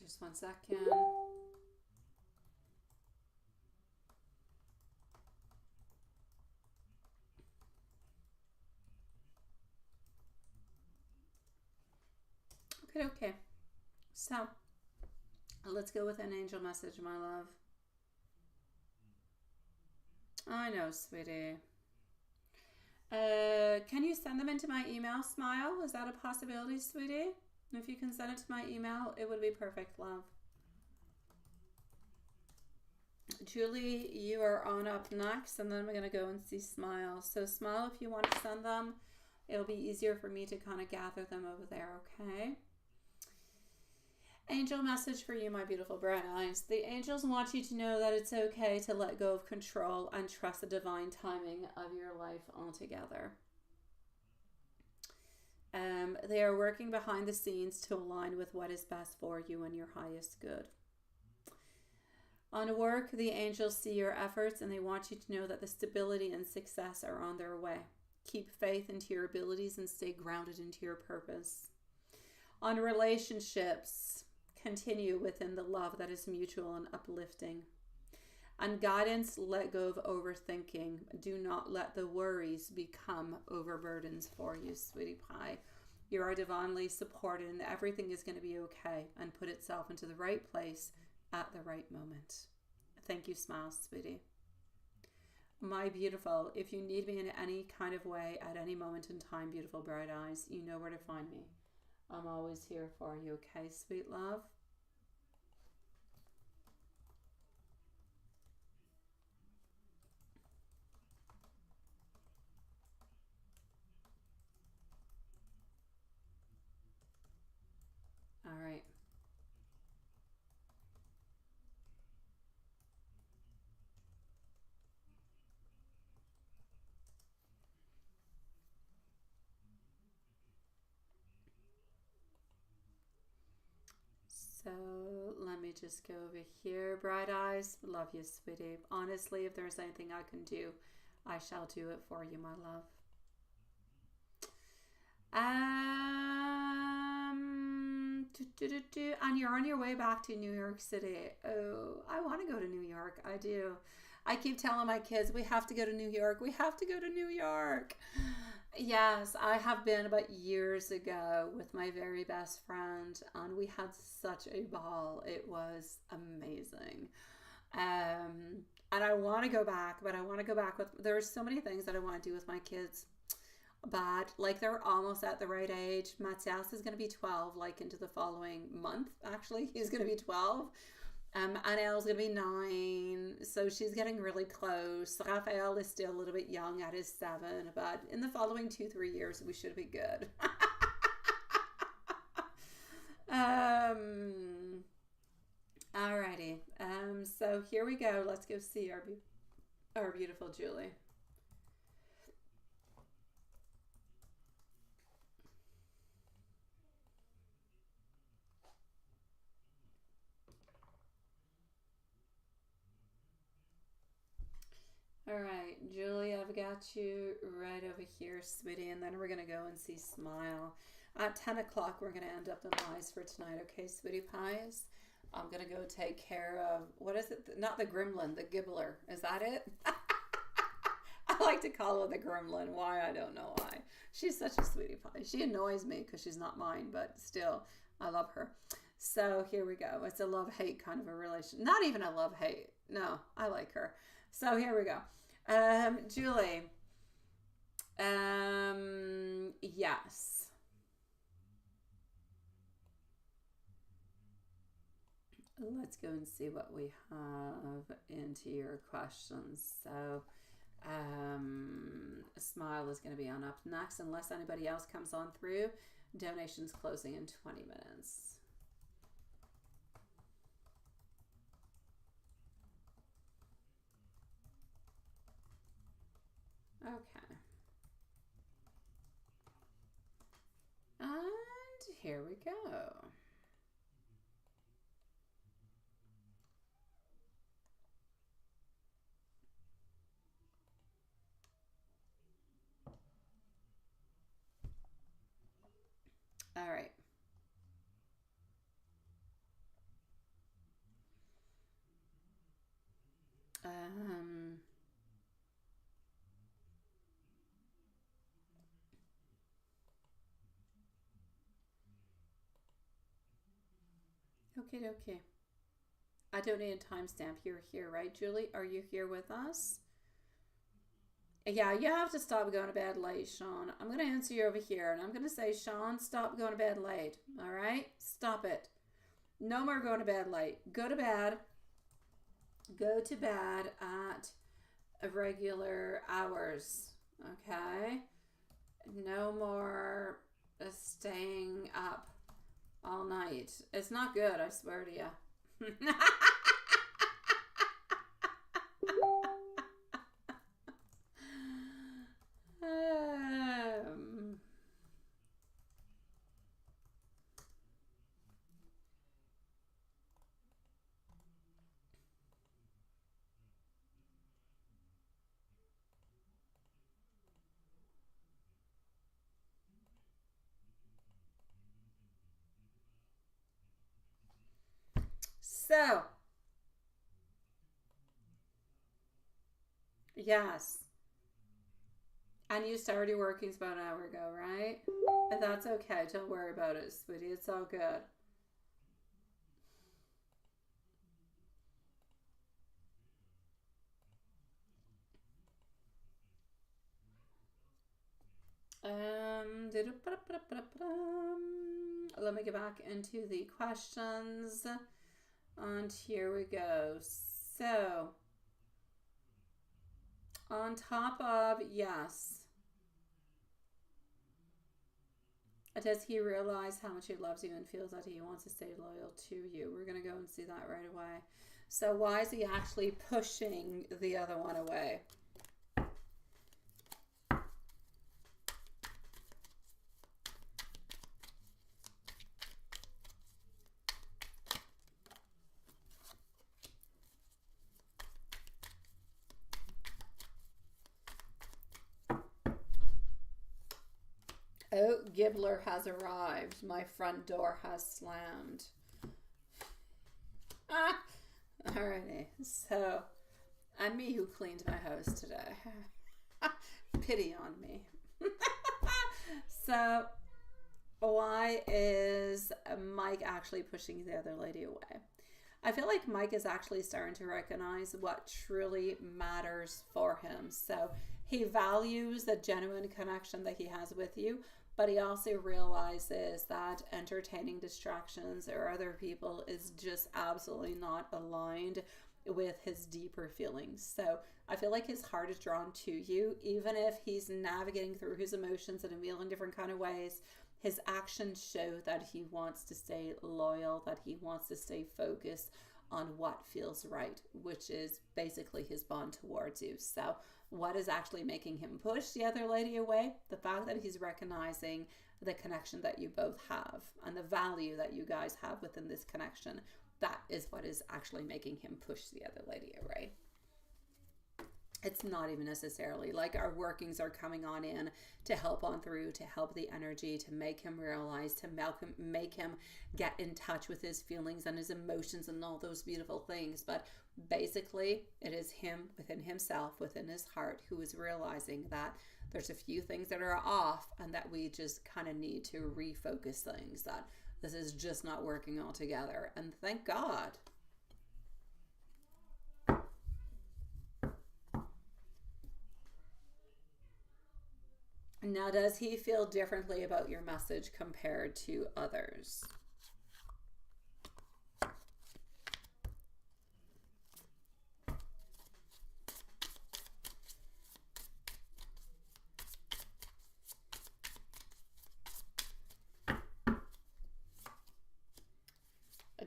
Just 1 second. Okay. So let's go with an angel message, my love. I know, sweetie. Can you send them into my email, Smile? Is that a possibility, sweetie? If you can send it to my email, it would be perfect, love. Julie, you are on up next, and then we're going to go and see Smile. So, Smile, if you want to send them, it'll be easier for me to kind of gather them over there, okay? Angel message for you, my beautiful bright eyes. The angels want you to know that it's okay to let go of control and trust the divine timing of your life altogether. They are working behind the scenes to align with what is best for you and your highest good. On work, the angels see your efforts and they want you to know that the stability and success are on their way. Keep faith into your abilities and stay grounded into your purpose. On relationships, continue within the love that is mutual and uplifting. On guidance, let go of overthinking. Do not let the worries become overburdens for you, sweetie pie. You are divinely supported and everything is going to be okay and put itself into the right place at the right moment. Thank you, Smile, sweetie. My beautiful, if you need me in any kind of way at any moment in time, beautiful bright eyes, you know where to find me. I'm always here for you, okay, sweet love? All right. So let me just go over here. Bright eyes, love you, sweetie. Honestly, if there's anything I can do, I shall do it for you, my love. And you're on your way back to New York City. Oh, I want to go to New York. I do. I keep telling my kids, we have to go to New York. We have to go to New York. Yes, I have been about years ago with my very best friend, and we had such a ball. It was amazing. And I want to go back, but I want to go back with, there's so many things that I want to do with my kids, but like they're almost at the right age. Matthias is going to be 12, like into the following month, actually. He's going to be 12. Anel's going to be 9, so she's getting really close. Raphael is still a little bit young at his 7, but in the following 2-3 years, we should be good. Alrighty. So here we go. Let's go see our beautiful Julie. All right, Julie, I've got you right over here, sweetie, and then we're going to go and see Smile. At 10 o'clock, we're going to end up the lies for tonight, okay, sweetie pies? I'm going to go take care of, what is it? Not the gremlin, the gibbler. Is that it? I like to call her the gremlin. Why? I don't know why. She's such a sweetie pie. She annoys me because she's not mine, but still, I love her. So here we go. It's a love-hate kind of a relation. Not even a love-hate. No, I like her. So here we go. Julie. Yes. Let's go and see what we have into your questions. So, Smile is going to be on up next, unless anybody else comes on through. Donations closing in 20 minutes. Okay. And here we go. All right. Um, okay, okay. I don't need a timestamp. You're here, right, Julie? Are you here with us? Yeah, you have to stop going to bed late, Sean. I'm going to answer you over here, and I'm going to say, Sean, stop going to bed late. All right? Stop it. No more going to bed late. Go to bed. Go to bed at regular hours. Okay? No more staying up all night. It's not good, I swear to you. um, so, yes. And you started working about an hour ago, right? That's okay. Don't worry about it, sweetie. It's all good. Let me get back into the questions. And here we go. So, on top of yes, does he realize how much he loves you and feels that he wants to stay loyal to you? We're going to go and see that right away. So, why is he actually pushing the other one away? Oh, Gibbler has arrived. My front door has slammed. Ah! Alrighty. So, and me who cleaned my house today. Pity on me. So, why is Mike actually pushing the other lady away? I feel like Mike is actually starting to recognize what truly matters for him. So he values the genuine connection that he has with you, but he also realizes that entertaining distractions or other people is just absolutely not aligned with his deeper feelings. So I feel like his heart is drawn to you, even if he's navigating through his emotions and feeling different kind of ways. His actions show that he wants to stay loyal, that he wants to stay focused on what feels right, which is basically his bond towards you. So, what is actually making him push the other lady away? The fact that he's recognizing the connection that you both have and the value that you guys have within this connection. That is what is actually making him push the other lady away. It's not even necessarily like our workings are coming on in to help on through, to help the energy, to make him realize, to make him get in touch with his feelings and his emotions and all those beautiful things. But basically, it is him within himself, within his heart, who is realizing that there's a few things that are off and that we just kind of need to refocus things, that this is just not working all together. And thank God. Now, does he feel differently about your message compared to others?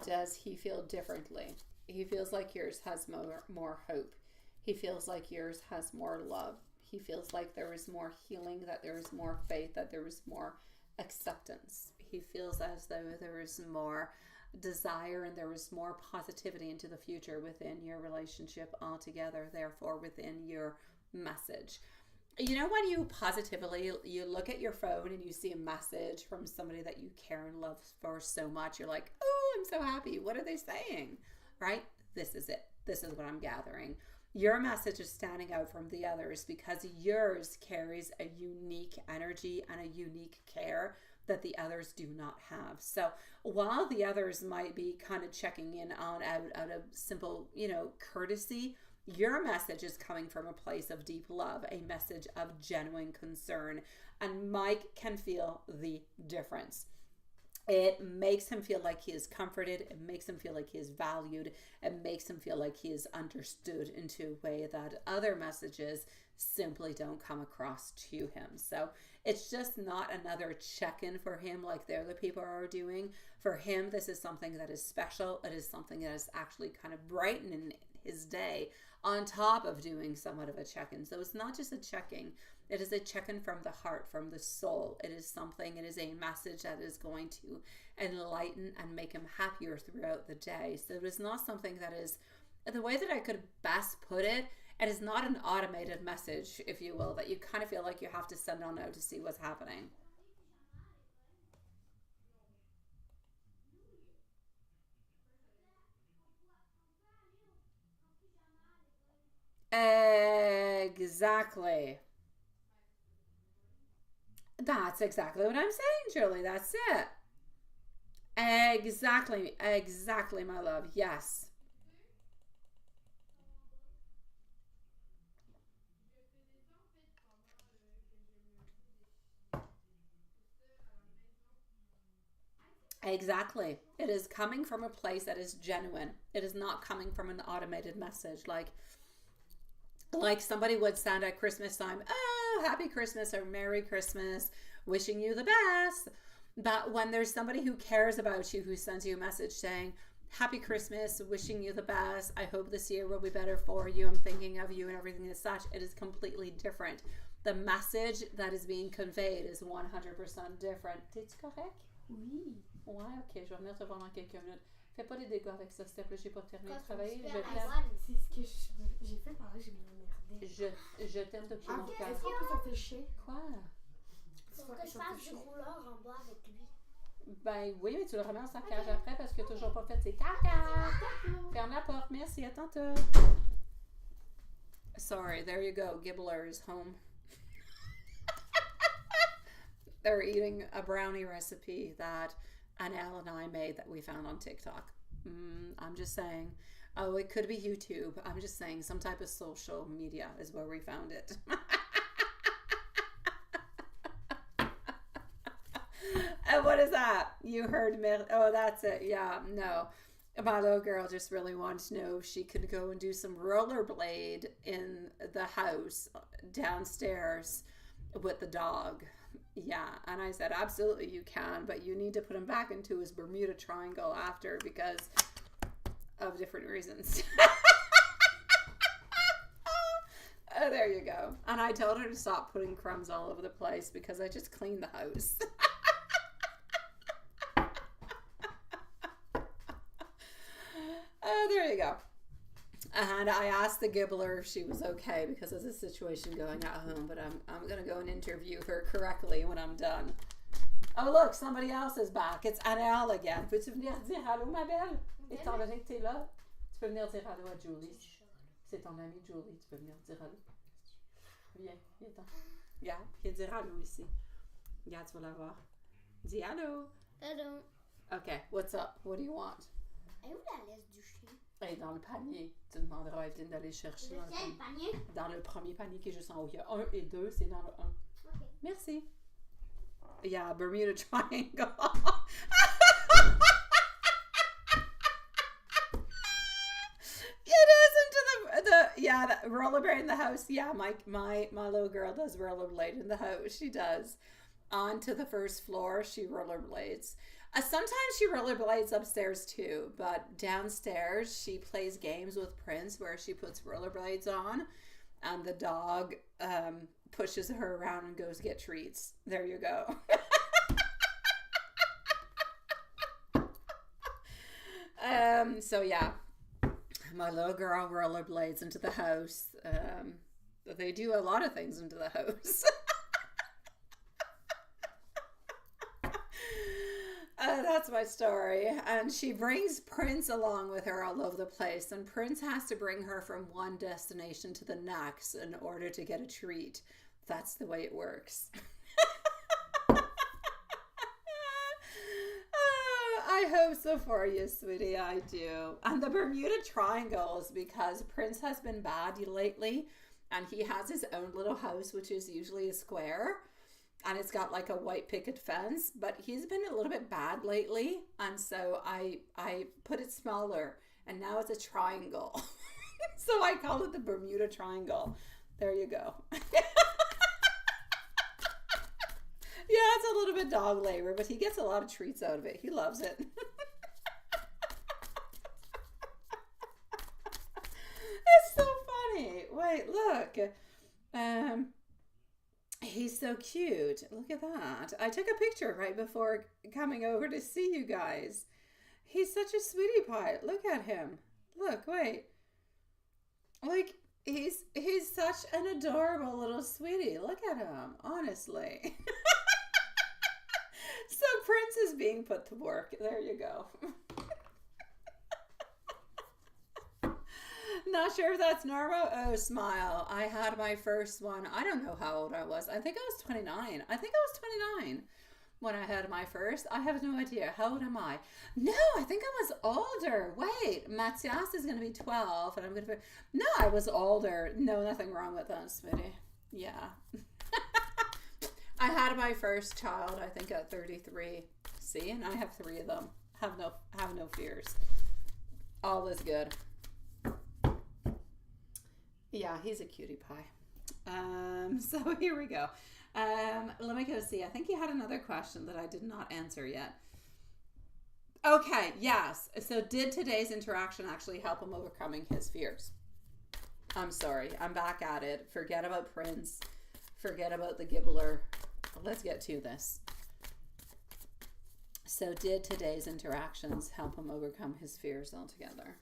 Does he feel differently? He feels like yours has more hope. He feels like yours has more love. He feels like there is more healing, that there is more faith, that there is more acceptance. He feels as though there is more desire and there is more positivity into the future within your relationship altogether, therefore within your message. You know, when you look at your phone and you see a message from somebody that you care and love for so much, you're like, oh, I'm so happy. What are they saying? Right? This is it. This is what I'm gathering. Your message is standing out from the others because yours carries a unique energy and a unique care that the others do not have. So while the others might be kind of checking in on out of simple, courtesy, your message is coming from a place of deep love, a message of genuine concern. And Mike can feel the difference. It makes him feel like he is comforted. It makes him feel like he is valued. It makes him feel like he is understood into a way that other messages simply don't come across to him. So it's just not another check-in for him like the other people are doing. For him, this is something that is special. It is something that is actually kind of brightening his day on top of doing somewhat of a check-in. So it's not just a check-in. It is a check-in from the heart, from the soul. It is a message that is going to enlighten and make him happier throughout the day. So it is not something that is, the way that I could best put it, it is not an automated message, if you will, that you kind of feel like you have to send on out to see what's happening. Exactly. That's exactly what I'm saying, Julie. That's it. Exactly. Exactly, my love. Yes. Exactly. It is coming from a place that is genuine. It is not coming from an automated message like somebody would send at Christmas time, oh, happy Christmas or Merry Christmas, wishing you the best. But when there's somebody who cares about you, who sends you a message saying, happy Christmas, wishing you the best, I hope this year will be better for you, I'm thinking of you and everything as such, it is completely different. The message that is being conveyed is 100% different. T'es-tu correct? Oui. Ouais, ok, je vais venir te voir dans quelques minutes. Fais pas des dégâts avec ça, s'il te plaît, j'ai pas terminé de Quand travailler. on se Je fait à t'aime. la voile, c'est ce que j'ai fait pendant que j'ai m'emmerdé. Je t'aime depuis mon cœur. Est-ce qu'on peut s'en ficher? Quoi? Faut que je fasse du rouleur en bois avec lui. Ben oui, mais tu le remets en sa cage après parce que toujours pas fait ses caca. Ferme la porte, merci, à tantôt. Sorry, there you go. Gibbler is home. They're eating a brownie recipe that Annelle and I made that we found on TikTok. I'm just saying. Oh, it could be YouTube. I'm just saying some type of social media is where we found it. And what is that? You heard me. Oh, that's it. Yeah, no. My little girl just really wanted to know if she could go and do some rollerblade in the house downstairs with the dog. Yeah, and I said, absolutely you can, but you need to put him back into his Bermuda Triangle after because of different reasons. Oh, there you go. And I told her to stop putting crumbs all over the place because I just cleaned the house. Oh, there you go. And I asked the Gibbler if she was okay because there's a situation going at home, but I'm going to go and interview her correctly when I'm done. Oh, look, somebody else is back. It's Annelle again. Peux-tu venir dire allô, ma belle? Étant donné que t'es là, tu peux venir dire allô à Julie. C'est ton amie Julie, tu peux venir dire allô. Viens, viens-t'en. Yeah, viens dire allô ici. Yeah, tu vas la voir. Dis allô. Hello. Okay, what's up? What do you want? Et où la laisse du chien? Elle est dans le panier. Tu demanderas à Evelyne d'aller chercher Le ciel, le panier? dans le premier panier qui est juste en haut. Il y a 1 et 2, c'est dans le 1. Ok. Merci. Yeah, Bermuda Triangle. It is into the rollerblade in the house. Yeah, my little girl does rollerblade in the house. She does. Onto the first floor, she rollerblades. Sometimes she rollerblades upstairs too, but downstairs she plays games with Prince where she puts rollerblades on, and the dog pushes her around and goes get treats. There you go. So yeah, my little girl rollerblades into the house. They do a lot of things into the house. That's my story. And she brings Prince along with her all over the place. And Prince has to bring her from one destination to the next in order to get a treat. That's the way it works. I hope so for you, sweetie. I do. And the Bermuda Triangle is because Prince has been bad lately. And he has his own little house, which is usually a square. And it's got like a white picket fence, but he's been a little bit bad lately, and so I put it smaller, and now it's a triangle. So I call it the Bermuda Triangle. There you go. Yeah, it's a little bit dog labor, but he gets a lot of treats out of it. He loves it. It's so funny. Wait, look. He's so cute. Look at that. I took a picture right before coming over to see you guys. He's such a sweetie pie. Look at him. Look, wait. Like, he's such an adorable little sweetie. Look at him, honestly. So Prince is being put to work. There you go. Not sure if that's normal. Oh, smile. I had my first one. I don't know how old I was. I think I was 29. I think I was 29 when I had my first. I have no idea. How old am I? No, I think I was older. Wait, Matthias is going to be 12 and I'm going to be... No, I was older. No, nothing wrong with that, sweetie. Yeah. I had my first child, I think at 33. See, and I have 3 of them. Have no fears. All is good. Yeah, he's a cutie pie. So here we go. Let me go see. I think you had another question that I did not answer yet. Okay, yes. So did today's interaction actually help him overcoming his fears? I'm sorry. I'm back at it. Forget about Prince. Forget about the gibbler. Let's get to this. So did today's interactions help him overcome his fears altogether?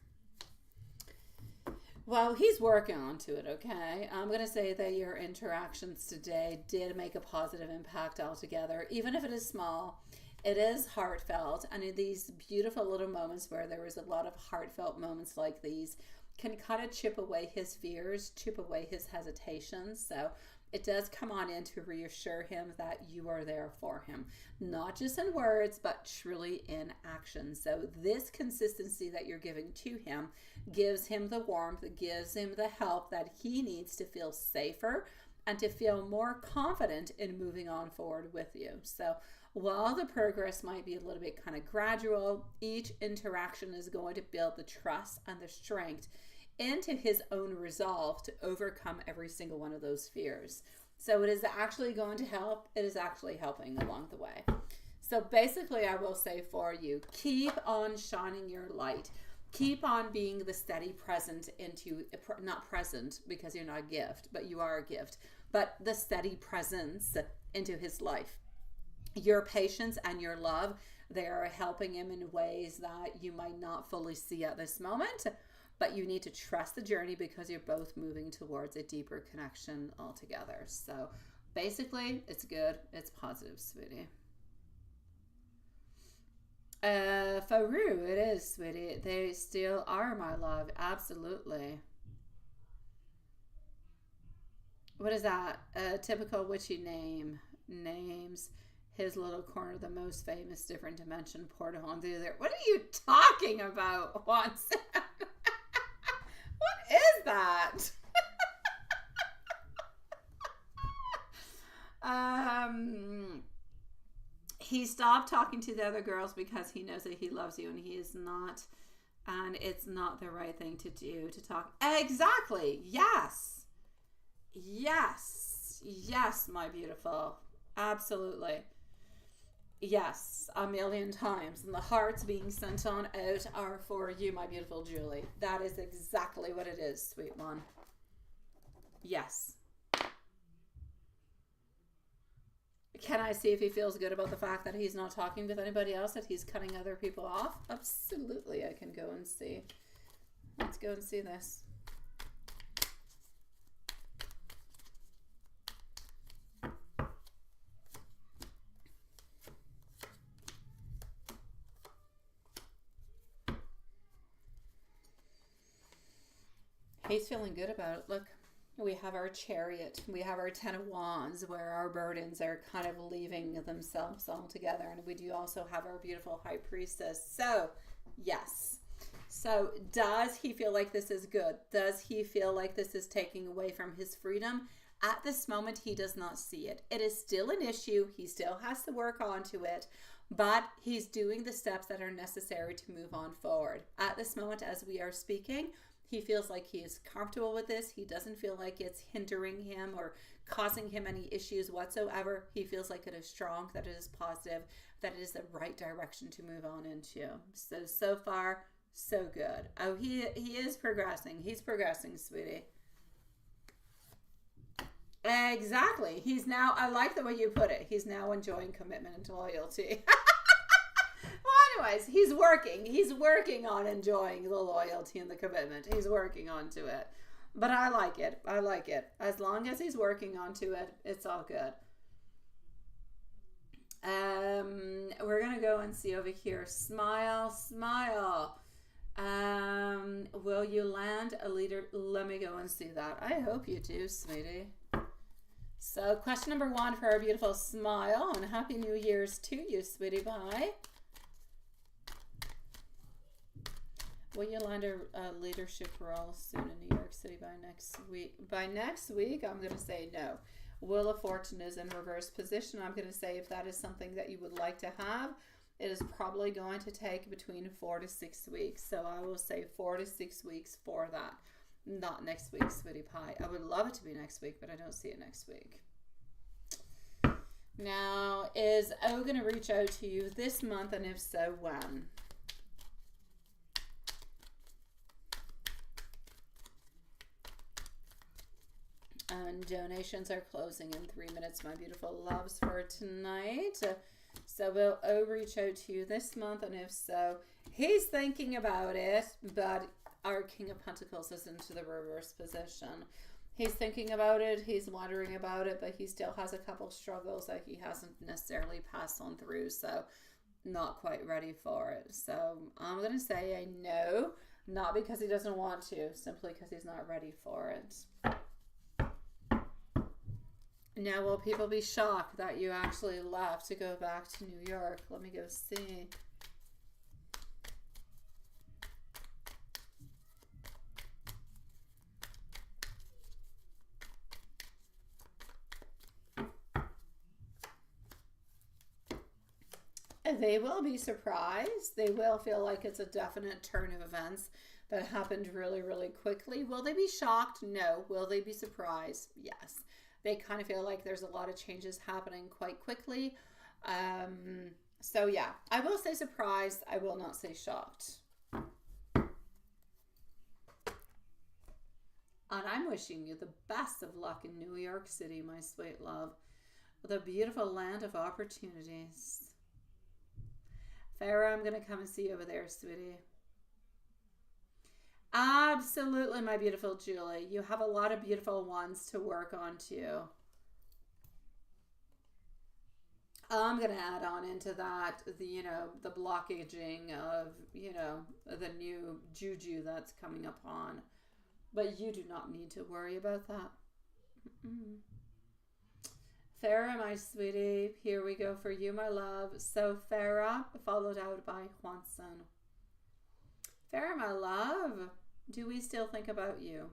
Well, he's working onto it, okay? I'm going to say that your interactions today did make a positive impact altogether. Even if it is small, it is heartfelt. And in these beautiful little moments where there was a lot of heartfelt moments like these, can kind of chip away his fears, chip away his hesitations. So it does come on in to reassure him that you are there for him, not just in words, but truly in action. So this consistency that you're giving to him gives him the warmth, gives him the help that he needs to feel safer and to feel more confident in moving on forward with you. So while the progress might be a little bit kind of gradual, each interaction is going to build the trust and the strength into his own resolve to overcome every single one of those fears. So it is actually going to help. It is actually helping along the way. So basically, I will say for you, keep on shining your light. Keep on being the steady present into, not present because you're not a gift, but you are a gift, but the steady presence into his life. Your patience and your love, they are helping him in ways that you might not fully see at this moment. But you need to trust the journey because you're both moving towards a deeper connection altogether. So basically, it's good. It's positive, sweetie. Faru, it is, sweetie. They still are my love. Absolutely. What is that? A typical witchy name. Names his little corner the most famous different dimension portal on the other. What are you talking about, Once? What is that? He stopped talking to the other girls because he knows that he loves you and he is not, and it's not the right thing to do to talk. Exactly. Yes. Yes. Yes, my beautiful. Absolutely. Yes, a million times. And the hearts being sent on out are for you, my beautiful Julie. That is exactly what it is, sweet one. Yes. Can I see if he feels good about the fact that he's not talking with anybody else, that he's cutting other people off? Absolutely, I can go and see. Let's go and see this. He's feeling good about it. Look, we have our Chariot. We have our Ten of Wands, where our burdens are kind of leaving themselves all together. And we do also have our beautiful High Priestess. So, yes. So, does he feel like this is good? Does he feel like this is taking away from his freedom? At this moment, he does not see it. It is still an issue. He still has to work onto it. But he's doing the steps that are necessary to move on forward. At this moment, as we are speaking, he feels like he is comfortable with this. He doesn't feel like it's hindering him or causing him any issues whatsoever. He feels like it is strong, that it is positive, that it is the right direction to move on into. So far, so good. Oh, he is progressing. He's progressing, sweetie. Exactly. He's now, I like the way you put it. He's now enjoying commitment and loyalty. Well, anyways, he's working on enjoying the loyalty and the commitment. He's working onto it. But I like it. I like it. As long as he's working onto it, it's all good. We're going to go and see over here. Smile, smile. Will you land a leader? Let me go and see that. I hope you do, sweetie. So question number 1 for our beautiful Smile, and Happy New Year's to you, sweetie pie. Will you land a leadership role soon in New York City by next week? By next week, I'm going to say no. Wheel of Fortune is in reverse position. I'm going to say if that is something that you would like to have, it is probably going to take between 4 to 6 weeks. So I will say 4 to 6 weeks for that. Not next week, sweetie pie. I would love it to be next week, but I don't see it next week. Now, is O going to reach out to you this month, and if so, when? And donations are closing in 3 minutes, my beautiful loves, for tonight. So will O reach out to you this month, and if so, he's thinking about it, but our King of Pentacles is into the reverse position. He's thinking about it, he's wondering about it, but he still has a couple struggles that he hasn't necessarily passed on through, so not quite ready for it. So I'm going to say a no, not because he doesn't want to, simply because he's not ready for it. Now, will people be shocked that you actually left to go back to New York? Let me go see. They will be surprised. They will feel like it's a definite turn of events that happened really, really quickly. Will they be shocked? No. Will they be surprised? Yes. They kind of feel like there's a lot of changes happening quite quickly. So yeah, I will say surprised. I will not say shocked. And I'm wishing you the best of luck in New York City, my sweet love. The beautiful land of opportunities. Farah, I'm going to come and see you over there, sweetie. Absolutely, my beautiful Julie. You have a lot of beautiful ones to work on too. I'm going to add on into that, the blockaging of, the new juju that's coming upon. But you do not need to worry about that. Farah, my sweetie, here we go for you, my love. So Farah, followed out by Juanson. Farah, my love, do we still think about you?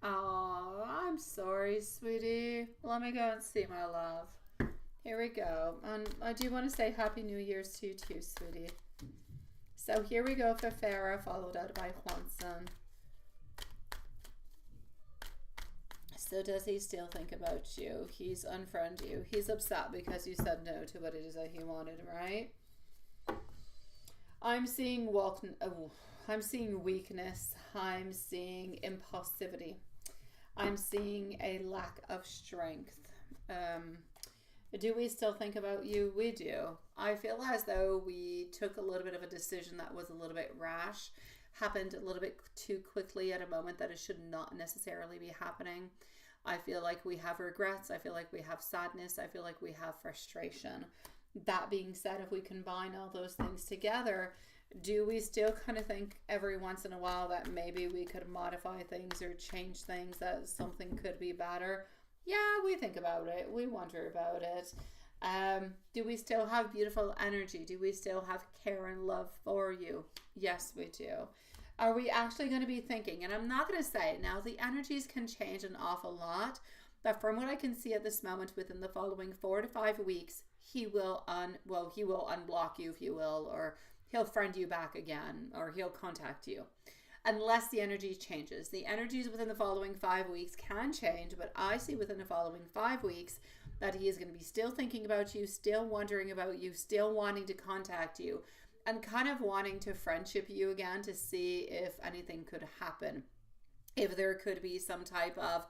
Oh, I'm sorry, sweetie. Let me go and see, my love. Here we go. And I do want to say Happy New Year's to you too, sweetie. So here we go for Farah, followed out by Juanson. So does he still think about you? He's unfriended you. He's upset because you said no to what it is that he wanted, right? I'm seeing weakness. I'm seeing impulsivity. I'm seeing a lack of strength. Do we still think about you? We do. I feel as though we took a little bit of a decision that was a little bit rash, happened a little bit too quickly at a moment that it should not necessarily be happening. I feel like we have regrets. I feel like we have sadness. I feel like we have frustration. That being said, if we combine all those things together, Do we still kind of think every once in a while that maybe we could modify things or change things, that something could be better? Yeah, we think about it. We wonder about it. Do we still have beautiful energy? Do we still have care and love for you? Yes, we do. Are we actually going to be thinking? And I'm not going to say now, the energies can change an awful lot, but from what I can see at this moment, within the following 4 to 5 weeks, he will unblock you, if you will, or he'll friend you back again, or he'll contact you. Unless the energy changes. The energies within the following 5 weeks can change, but I see within the following 5 weeks that he is going to be still thinking about you, still wondering about you, still wanting to contact you, and kind of wanting to friendship you again to see if anything could happen. If there could be some type of,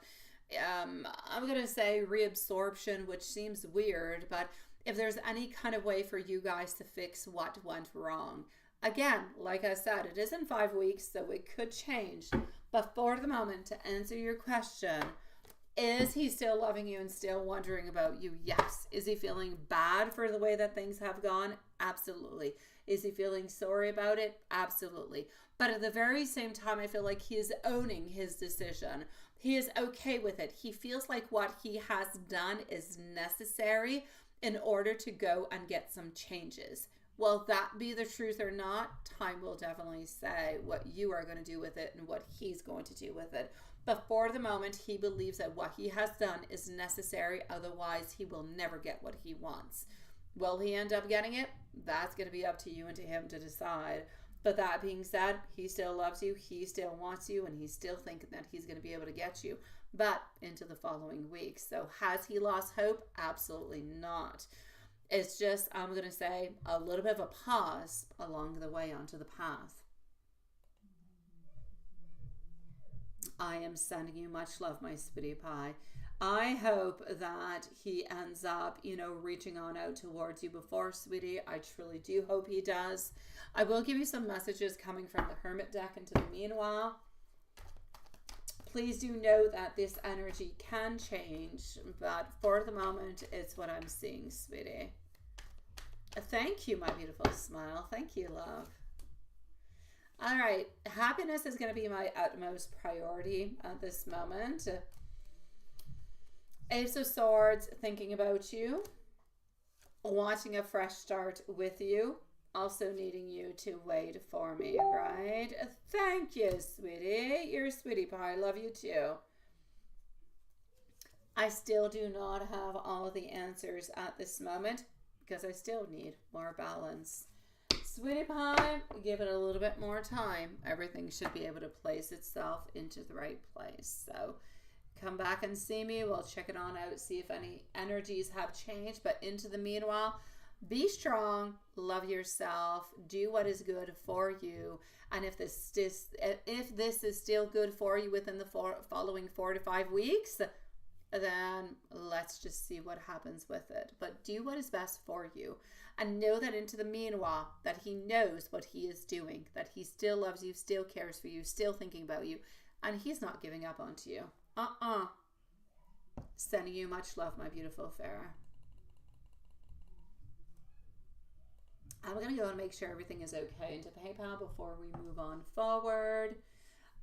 I'm going to say reabsorption, which seems weird, but if there's any kind of way for you guys to fix what went wrong. Again, like I said, it is in 5 weeks, so it could change. But for the moment, to answer your question, is he still loving you and still wondering about you? Yes. Is he feeling bad for the way that things have gone? Absolutely. Is he feeling sorry about it? Absolutely. But at the very same time, I feel like he is owning his decision. He is okay with it. He feels like what he has done is necessary in order to go and get some changes. Will that be the truth or not? Time will definitely say what you are going to do with it and what he's going to do with it. But for the moment, he believes that what he has done is necessary. Otherwise, he will never get what he wants. Will he end up getting it? That's going to be up to you and to him to decide. But that being said, he still loves you, he still wants you, and he's still thinking that he's going to be able to get you. But into the following weeks. So has he lost hope? Absolutely not. It's just, I'm going to say, a little bit of a pause along the way onto the path. I am sending you much love, my sweetie pie. I hope that he ends up, reaching on out towards you before, sweetie. I truly do hope he does. I will give you some messages coming from the Hermit deck into the meanwhile. Please do know that this energy can change, but for the moment, it's what I'm seeing, sweetie. Thank you, my beautiful smile. Thank you, love. All right. Happiness is going to be my utmost priority at this moment. Ace of Swords, thinking about you. Wanting a fresh start with you. Also needing you to wait for me, right? Thank you, sweetie. You're a sweetie pie. I love you too. I still do not have all of the answers at this moment because I still need more balance. Sweetie pie, give it a little bit more time. Everything should be able to place itself into the right place. So come back and see me. We'll check it on out, see if any energies have changed. But into the meanwhile, be strong, love yourself, do what is good for you. And if this is still good for you within the following 4 to 5 weeks, then let's just see what happens with it. But do what is best for you. And know that into the meanwhile, that he knows what he is doing, that he still loves you, still cares for you, still thinking about you. And he's not giving up on you. Sending you much love, my beautiful Farah. I'm going to go and make sure everything is okay into PayPal before we move on forward.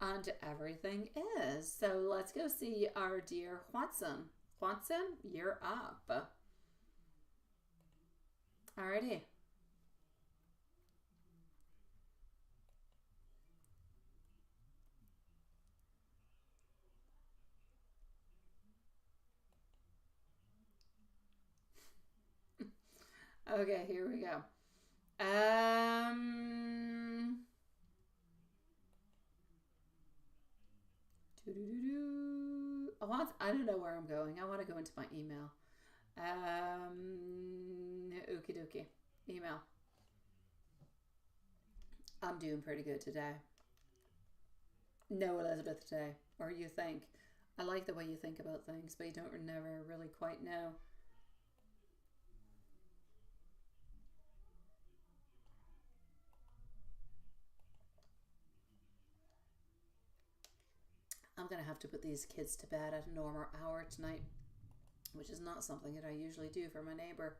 And everything is. So let's go see our dear Watson. Watson, you're up. Alrighty. Okay, here we go. I don't know where I'm going. I want to go into my email. Okie dokie. Email. I'm doing pretty good today. No, Elizabeth, today. Or you think. I like the way you think about things, but you don't never really quite know. I'm going to have to put these kids to bed at a normal hour tonight, which is not something that I usually do for my neighbor.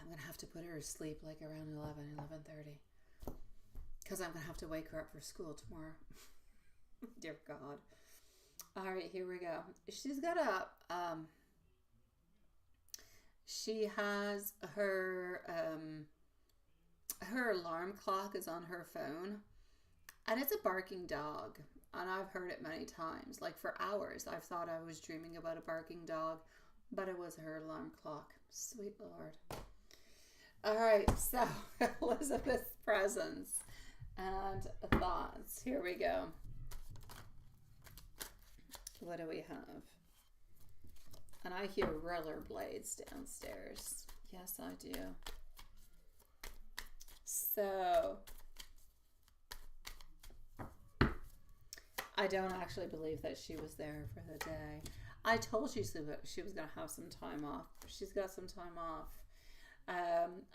I'm going to have to put her to sleep like around 11:30. Because I'm going to have to wake her up for school tomorrow. Dear God. All right, here we go. She's got she has her alarm clock is on her phone, and it's a barking dog, and I've heard it many times, like for hours. I've thought I was dreaming about a barking dog, but it was her alarm clock. Sweet Lord. All right, so Elizabeth's presence and thoughts. Here we go. What do we have? And I hear rollerblades downstairs. Yes, I do. So, I don't actually believe that she was there for the day. I told you she was going to have some time off. She's got some time off.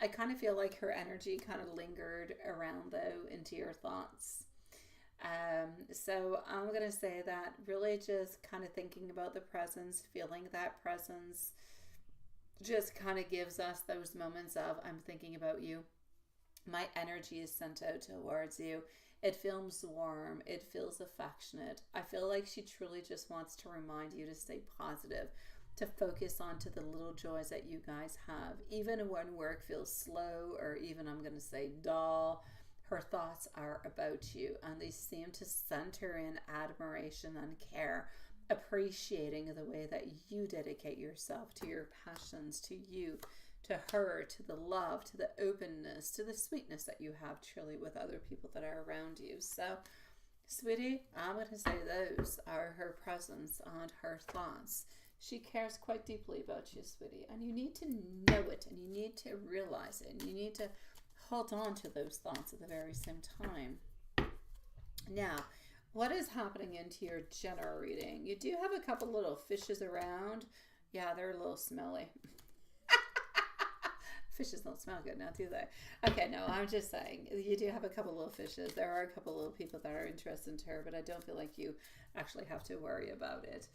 I kind of feel like her energy kind of lingered around, though, into your thoughts. So I'm going to say that really just kind of thinking about the presence, feeling that presence, just kind of gives us those moments of, I'm thinking about you. My energy is sent out towards you. It feels warm. It feels affectionate. I feel like she truly just wants to remind you to stay positive, to focus on to the little joys that you guys have. Even when work feels slow, or even, I'm going to say, dull, her thoughts are about you, and they seem to center in admiration and care, appreciating the way that you dedicate yourself to your passions, to you, to her, to the love, to the openness, to the sweetness that you have truly with other people that are around you. So, sweetie, I'm going to say those are her presence and her thoughts. She cares quite deeply about you, sweetie, and you need to know it, and you need to realize it, and you need to hold on to those thoughts at the very same time. Now, what is happening into your general reading? You do have a couple little fishes around. Yeah, they're a little smelly. Fishes don't smell good now, do they? Okay, no, I'm just saying, you do have a couple little fishes. There are a couple little people that are interested in her, but I don't feel like you actually have to worry about it.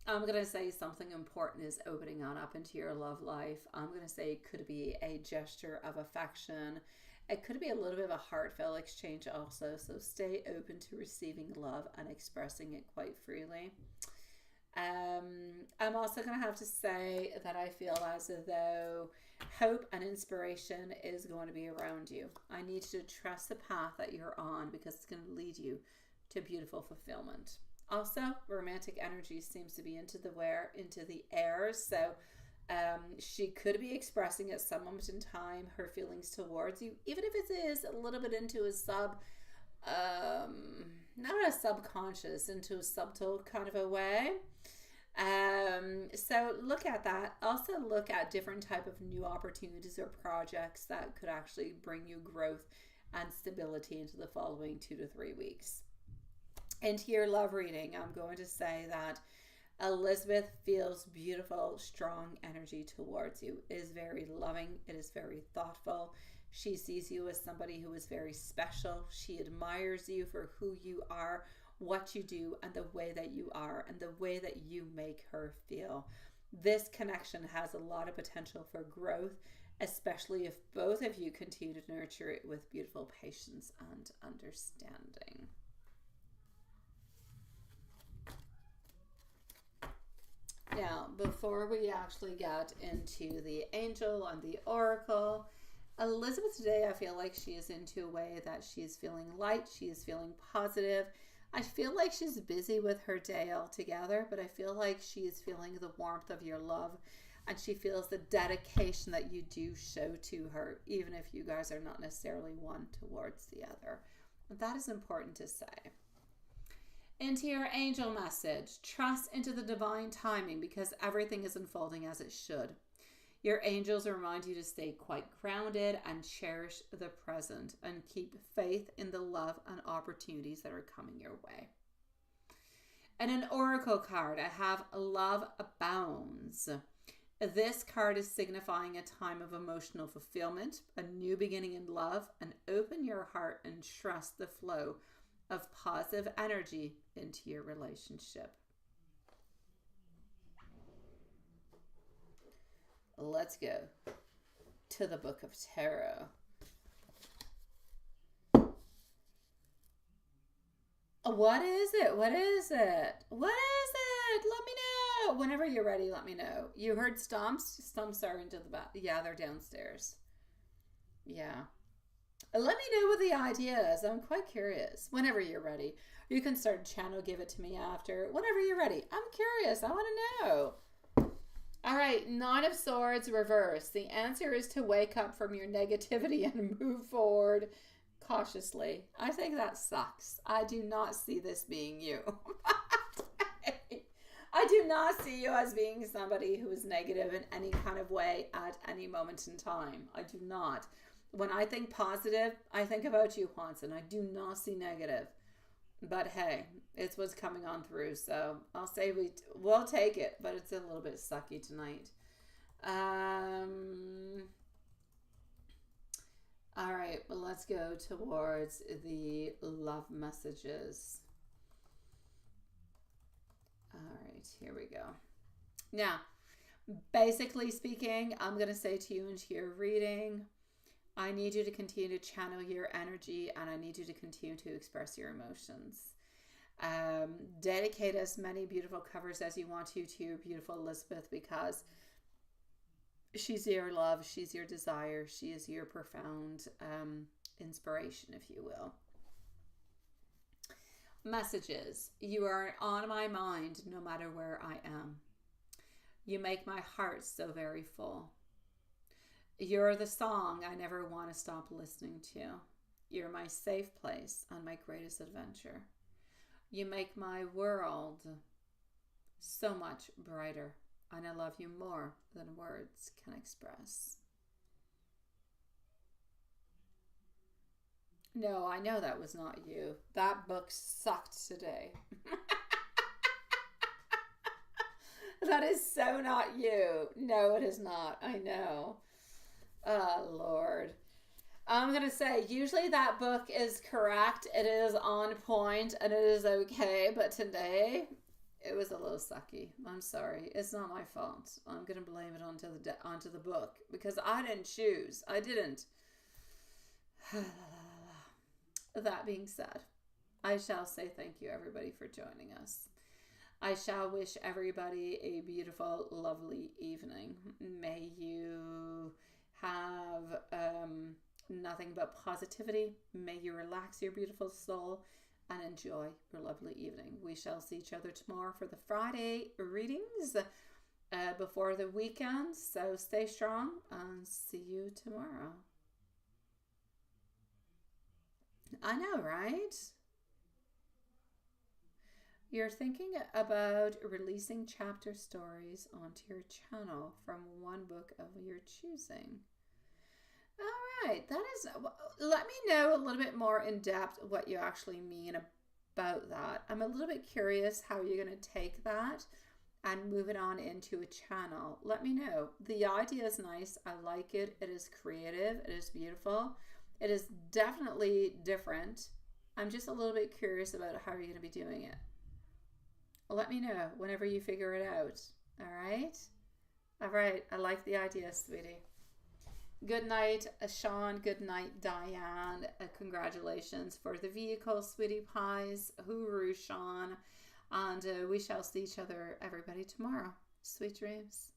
I'm going to say something important is opening on up into your love life. I'm going to say it could be a gesture of affection. It could be a little bit of a heartfelt exchange also. So stay open to receiving love and expressing it quite freely. I'm also going to have to say that I feel as though hope and inspiration is going to be around you. I need you to trust the path that you're on, because it's going to lead you to beautiful fulfillment. Also, romantic energy seems to be into the air. So she could be expressing at some moment in time her feelings towards you, even if it is a little bit into a not a subconscious, into a subtle kind of a way. So look at that. Also look at different type of new opportunities or projects that could actually bring you growth and stability into the following 2 to 3 weeks. Into your love reading, I'm going to say that Elizabeth feels beautiful, strong energy towards you. It is very loving. It is very thoughtful. She sees you as somebody who is very special. She admires you for who you are, what you do, and the way that you are, and the way that you make her feel. This connection has a lot of potential for growth, especially if both of you continue to nurture it with beautiful patience and understanding. Now, before we actually get into the angel and the oracle, Elizabeth today, I feel like she is into a way that she is feeling light. She is feeling positive. I feel like she's busy with her day altogether, but I feel like she is feeling the warmth of your love, and she feels the dedication that you do show to her, even if you guys are not necessarily one towards the other. And that is important to say. Into your angel message, trust into the divine timing, because everything is unfolding as it should. Your angels remind you to stay quite grounded and cherish the present, and keep faith in the love and opportunities that are coming your way. And an oracle card, I have Love Abounds. This card is signifying a time of emotional fulfillment, a new beginning in love, and open your heart and trust the flow of positive energy into your relationship. Let's go to the Book of Tarot. What is it? What is it? What is it? Let me know. Whenever you're ready, let me know. You heard stomps? Stomps are into the back. Yeah, they're downstairs. Yeah. Let me know what the idea is. I'm quite curious. Whenever you're ready. You can start a channel, give it to me after. Whenever you're ready. I'm curious. I want to know. All right, Nine of Swords reverse. The answer is to wake up from your negativity and move forward cautiously. I think that sucks. I do not see this being you. I do not see you as being somebody who is negative in any kind of way at any moment in time. I do not. When I think positive, I think about you, Juanson. I do not see negative. But hey, it's what's coming on through. So I'll say we'll take it, but it's a little bit sucky tonight. All right, well, let's go towards the love messages. All right, here we go. Now, basically speaking, I'm going to say to you into your reading, I need you to continue to channel your energy, and I need you to continue to express your emotions. Dedicate as many beautiful covers as you want to your beautiful Elizabeth, because she's your love, she's your desire, she is your profound inspiration, if you will. Messages. You are on my mind no matter where I am. You make my heart so very full. You're the song I never want to stop listening to. You're my safe place on my greatest adventure. You make my world so much brighter, and I love you more than words can express. No, I know that was not you. That book sucked today. That is so not you. No, it is not. I know. Oh, Lord. I'm going to say, usually that book is correct. It is on point and it is okay. But today, it was a little sucky. I'm sorry. It's not my fault. I'm going to blame it onto the book because I didn't choose. I didn't. That being said, I shall say thank you, everybody, for joining us. I shall wish everybody a beautiful, lovely evening. May you have nothing but positivity. May you relax your beautiful soul and enjoy your lovely evening. We shall see each other tomorrow for the Friday readings before the weekend. So stay strong and see you tomorrow. I know, right? You're thinking about releasing chapter stories onto your channel from one book of your choosing. All right, that is, let me know a little bit more in depth what you actually mean about that. I'm a little bit curious how you're going to take that and move it on into a channel. Let me know. The idea is nice. I like it. It is creative. It is beautiful. It is definitely different. I'm just a little bit curious about how you're going to be doing it. Let me know whenever you figure it out. All right? All right. I like the idea, sweetie. Good night, Sean. Good night, Diane. Congratulations for the vehicle, sweetie pies. Hooroo, Sean. And we shall see each other, everybody, tomorrow. Sweet dreams.